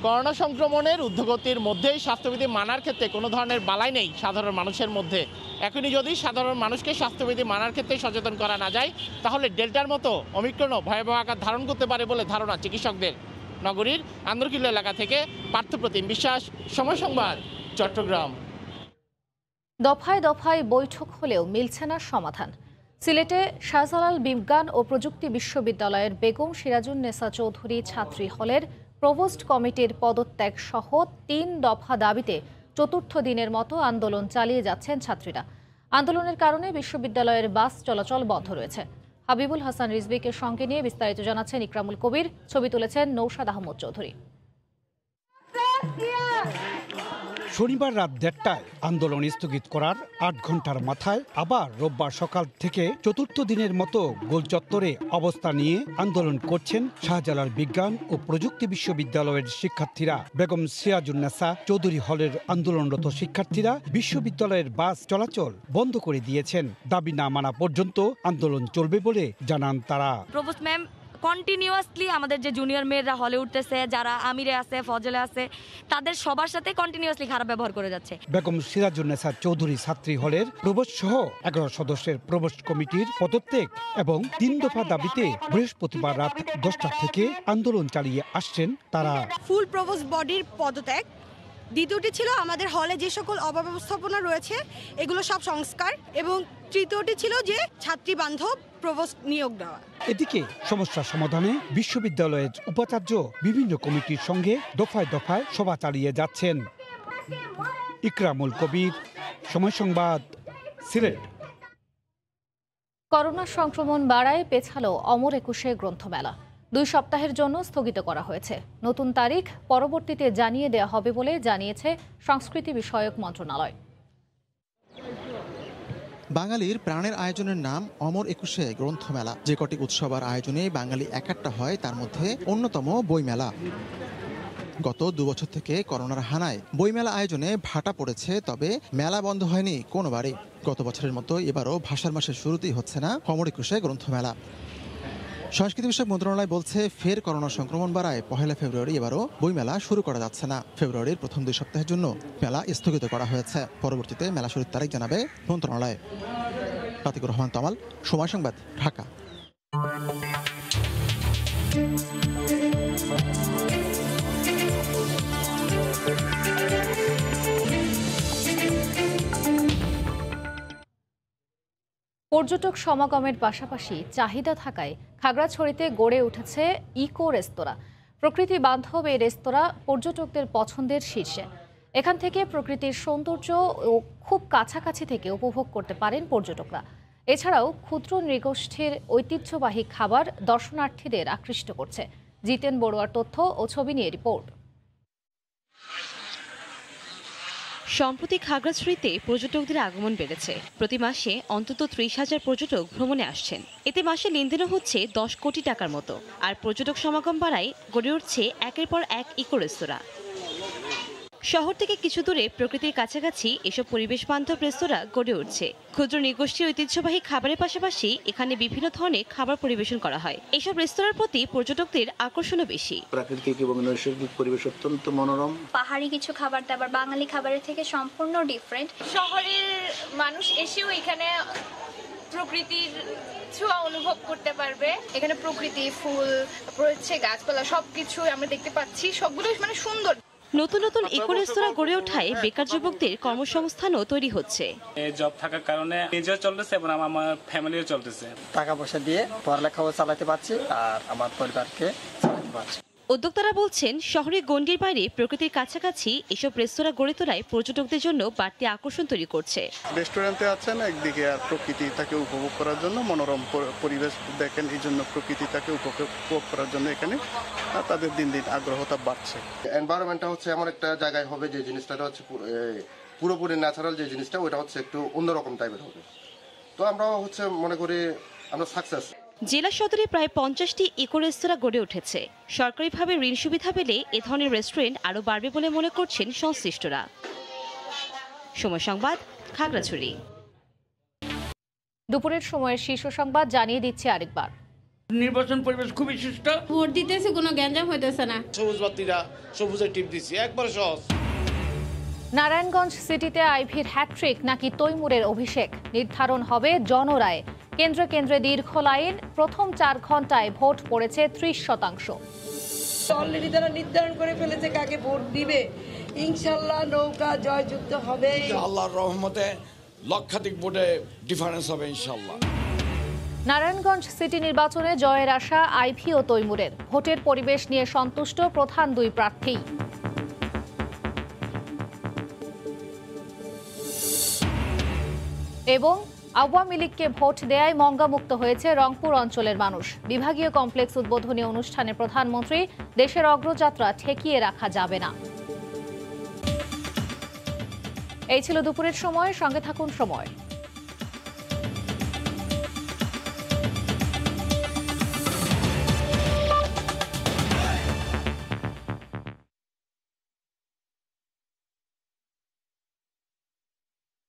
করোনা সংক্রমণের ঊর্ধ্বগতির মধ্যেই স্বাস্থ্যবিধি মানার ক্ষেত্রে কোনো ধরনের বালাই নেই সাধারণ মানুষের মধ্যে। এখনই যদি সাধারণ মানুষকে স্বাস্থ্যবিধি মানার ক্ষেত্রে সচেতন করা না যায়, তাহলে ডেল্টার মতো ওমিক্রনও ভয়াবহ আকার ধারণ করতে পারে বলে ধারণা চিকিৎসকদের। নগরীর আন্দরকিল্লা এলাকা থেকে পার্থপ্রতিম বিশ্বাস, সময় সংবাদ, চট্টগ্রাম। দফায় দফায় বৈঠক হলেও মিলছে না সমাধান। সিলেটে শাহজালাল বিজ্ঞান ও প্রযুক্তি বিশ্ববিদ্যালয়ের বেগম সিরাজুন্নেসা চৌধুরী ছাত্রী হলের প্রভোস্ট কমিটির পদত্যাগ সহ 3 দফা দাবিতে চতুর্থ দিনের মতো আন্দোলন চালিয়ে যাচ্ছেন ছাত্রীরা। আন্দোলনের কারণে বিশ্ববিদ্যালয়ের বাস চলাচল বন্ধ রয়েছে। হাবিবুল হাসান রিজভীকে সঙ্গে নিয়ে বিস্তারিত জানাচ্ছেন ইকরামুল কবির, ছবি তুলেছেন নৌশাদ আহমদ চৌধুরী। শনিবার রাত 1টায় আন্দোলন স্থগিত করার 8 ঘন্টার মাথায় আবার রোববার সকাল থেকে চতুর্থ দিনের মতো গোল চত্বরে অবস্থান নিয়ে আন্দোলন করছেন শাহজালাল বিজ্ঞান ও প্রযুক্তি বিশ্ববিদ্যালয়ের শিক্ষার্থীরা। বেগম সিরাজুন্নেসা চৌধুরী হলের আন্দোলনরত শিক্ষার্থীরা বিশ্ববিদ্যালয়ের বাস চলাচল বন্ধ করে দিয়েছেন। দাবি না মানা পর্যন্ত আন্দোলন চলবে বলে জানান তারা। প্রভোস্ট ম্যাম কন্টিনিউয়াসলি আমাদের যে জুনিয়র মেয়েরা হলে উঠতেছে, যারা আমিরে আছে, ফজলে আছে, তাদের সবার সাথে কন্টিনিউয়াসলি খারাপ ব্যবহার করে যাচ্ছে। বেগম সিরাজুন্নেসা চৌধুরী ছাত্রী হলের প্রভোস্ট সহ 11 সদস্যের প্রভোস্ট কমিটির পদত্যাগ এবং 3 দফা দাবিতে বৃহস্পতিবার রাত 10টা থেকে আন্দোলন চালিয়ে আসছেন তারা। ফুল প্রভোস্ট বডির পদত্যাগ, দ্বিতীয়টি ছিল আমাদের হলে যে সকল অব্যবস্থাপনা রয়েছে এগুলো সব সংস্কার, এবং তৃতীয়টি ছিল যে ছাত্রী বান্ধব প্রভোস্ট নিয়োগ দেওয়া। এদিকে সমস্যা সমাধানে বিশ্ববিদ্যালয়ের উপাচার্য বিভিন্ন কমিটির সঙ্গে দফায় দফায় সভা চালিয়ে যাচ্ছেন। ইকরামুল কবির, সময় সংবাদ, সিলেট। করোনা সংক্রমণ বাড়ায় পেছালো অমর একুশে গ্রন্থমেলা। 2 সপ্তাহের জন্য স্থগিত করা হয়েছে। নতুন তারিখ পরবর্তীতে জানিয়ে দেওয়া হবে বলে জানিয়েছে সংস্কৃতি বিষয়ক মন্ত্রণালয়। বাঙালির প্রাণের আয়োজনের নাম অমর একুশে গ্রন্থমেলা। যে কটি উৎসব আর আয়োজনে বাঙালি একাট্টা হয় তার মধ্যে অন্যতম বইমেলা। গত 2 বছর থেকে করোনার হানায় বইমেলা আয়োজনে ভাটা পড়েছে, তবে মেলা বন্ধ হয়নি কোনোবারই। গত বছরের মতো এবারও ভাষার মাসের শুরুতেই হচ্ছে না অমর একুশে গ্রন্থমেলা। সংস্কৃতি বিষয়ক মন্ত্রণালয় বলছে, ফের করোনা সংক্রমণ বাড়ায় 1 ফেব্রুয়ারি এবারও বইমেলা শুরু করা যাচ্ছে না। ফেব্রুয়ারির প্রথম 2 সপ্তাহের জন্য মেলা স্থগিত করা হয়েছে। পরবর্তীতে মেলা শুরুর তারিখ জানাবে মন্ত্রণালয়। আতিকুর রহমান তামাল, সময় সংবাদ, ঢাকা। পর্যটক সমাগমের পাশাপাশি চাহিদা থাকায় খাগড়াছড়িতে গড়ে উঠেছে ইকো রেস্তোরাঁ। প্রকৃতি বান্ধব এই রেস্তোরাঁ পর্যটকদের পছন্দের শীর্ষে। এখান থেকে প্রকৃতির সৌন্দর্য ও খুব কাছাকাছি থেকে উপভোগ করতে পারেন পর্যটকরা। এছাড়াও ক্ষুদ্র নৃগোষ্ঠীর ঐতিহ্যবাহী খাবার দর্শনার্থীদের আকৃষ্ট করছে। জিতেন বড়ুয়ার তথ্য ও ছবি নিয়ে রিপোর্ট। সম্প্রতি খাগড়াছড়িতে পর্যটকদের আগমন বেড়েছে। প্রতি মাসে অন্তত 30,000 পর্যটক ভ্রমণে আসছেন। এতে মাসে লেনদেনও হচ্ছে 10 কোটি টাকার মতো। আর পর্যটক সমাগম বাড়ায় গড়ে উঠছে একের পর এক ইকো রেস্তোরাঁ। শহর থেকে কিছু দূরে প্রকৃতির কাছাকাছি এসব পরিবেশ বান্ধব রেস্তোরাঁ গড়ে উঠছে। ক্ষুদ্র নৃগোষ্ঠীর ঐতিহ্যবাহী খাবারের পাশাপাশি এখানে বিভিন্ন ধরনের খাবার পরিবেশন করা হয়। এসব রেস্তোরাঁর প্রতি পর্যটকদের আকর্ষণও বেশি। প্রাকৃতিক এবং নৈসর্গিক পরিবেশ অত্যন্ত মনোরম। পাহাড়ি কিছু খাবার দাবার বাঙালি খাবারের থেকে সম্পূর্ণ ডিফারেন্ট। শহরের মানুষ এসেও এখানে প্রকৃতির ছোঁয়া অনুভব করতে পারবে। এখানে প্রকৃতি, ফুল, রয়েছে গাছপালা, সবকিছু আমরা দেখতে পাচ্ছি, সবগুলো মানে সুন্দর। নতুন নতুন ইকো রেস্তোরাঁ গড়ে ওঠায় বেকার যুবকদের কর্মসংস্থানও তৈরি হচ্ছে। জব থাকার কারণে নিজেও চলতেছে এবং আমার ফ্যামিলিও চলতেছে। টাকা পয়সা দিয়ে পড়ালেখাও চালাতে পারছি আর আমার পরিবারকে চালাতে পারছি। উদ্যোক্তারা বলছেন, শহরের গণ্ডির বাইরে প্রকৃতির কাছাকাছি এসব রেস্তোরাঁ গড়ে তোলায় পর্যটকদের জন্য বাড়তি আকর্ষণ তৈরি করছে। রেস্টুরেন্টে আছেন একদিকে আর প্রকৃতিটাকে উপভোগ করার জন্য মনোরম পরিবেশ দেখেন, এই জন্য প্রকৃতিটাকে উপভোগ করার জন্য এখানে তাদের দিন দিন আগ্রহতা বাড়ছে। এনভায়রনমেন্টটা হচ্ছে এমন একটা জায়গায় হবে যে জিনিসটা হচ্ছে পুরোপুরি ন্যাচারাল, যে জিনিসটা ওটা হচ্ছে একটু অন্যরকম টাইপের হবে। তো আমরা হচ্ছে মনে করি আমরা সাকসেস। জেলা সদরে প্রায় 50টি ইকো রেস্তোরাঁ গড়ে উঠেছে। সরকারিভাবে ঋণ সুবিধা পেলে এ ধরনের রেস্টুরেন্ট আরও বাড়বে বলে মনে করছেন সংশ্লিষ্টরা। সময় সংবাদ, খাগড়াছড়ি। দুপুরের সময়ের শীর্ষ সংবাদ জানিয়ে দিচ্ছে আরেকবার। নির্বাচন পরিবেশ খুবই সুষ্ঠু। ভোট দিতেছে, কোনো গ্যাঞ্জাম হইতেছে না। সবুজ বাতিরা সবুজের টিপ দিচ্ছি, একবার সহজ। নারায়ণগঞ্জ সিটিতে আইভির হ্যাট্রিক নাকি তৈমুরের অভিষেক, নির্ধারণ হবে জনরায়ে। কেন্দ্রে কেন্দ্রে দীর্ঘ লাইন, প্রথম 4 ঘন্টায় ভোট পড়েছে 30%। অলরেডি তারা নির্ধারণ করে ফেলেছে কাকে ভোট দিবে। ইনশাআল্লাহ নৌকা জয়যুক্ত হবে। আল্লাহর রহমতে লক্ষাধিক ভোটে ডিফারেন্স হবে ইনশাআল্লাহ। নারায়ণগঞ্জ সিটি নির্বাচনে জয়ের আশা আইভি ও তৈমুরের। ভোটের পরিবেশ নিয়ে সন্তুষ্ট প্রধান 2 প্রার্থী। এবং আওয়ামী লীগকে ভোট দেয়ায় মঙ্গামুক্ত হয়েছে রংপুর অঞ্চলের মানুষ। বিভাগীয় কমপ্লেক্স উদ্বোধনী অনুষ্ঠানে প্রধানমন্ত্রী, দেশের অগ্রযাত্রা ঠেকিয়ে রাখা যাবে না। এই ছিল দুপুরের সময়, সঙ্গে থাকুন সময়।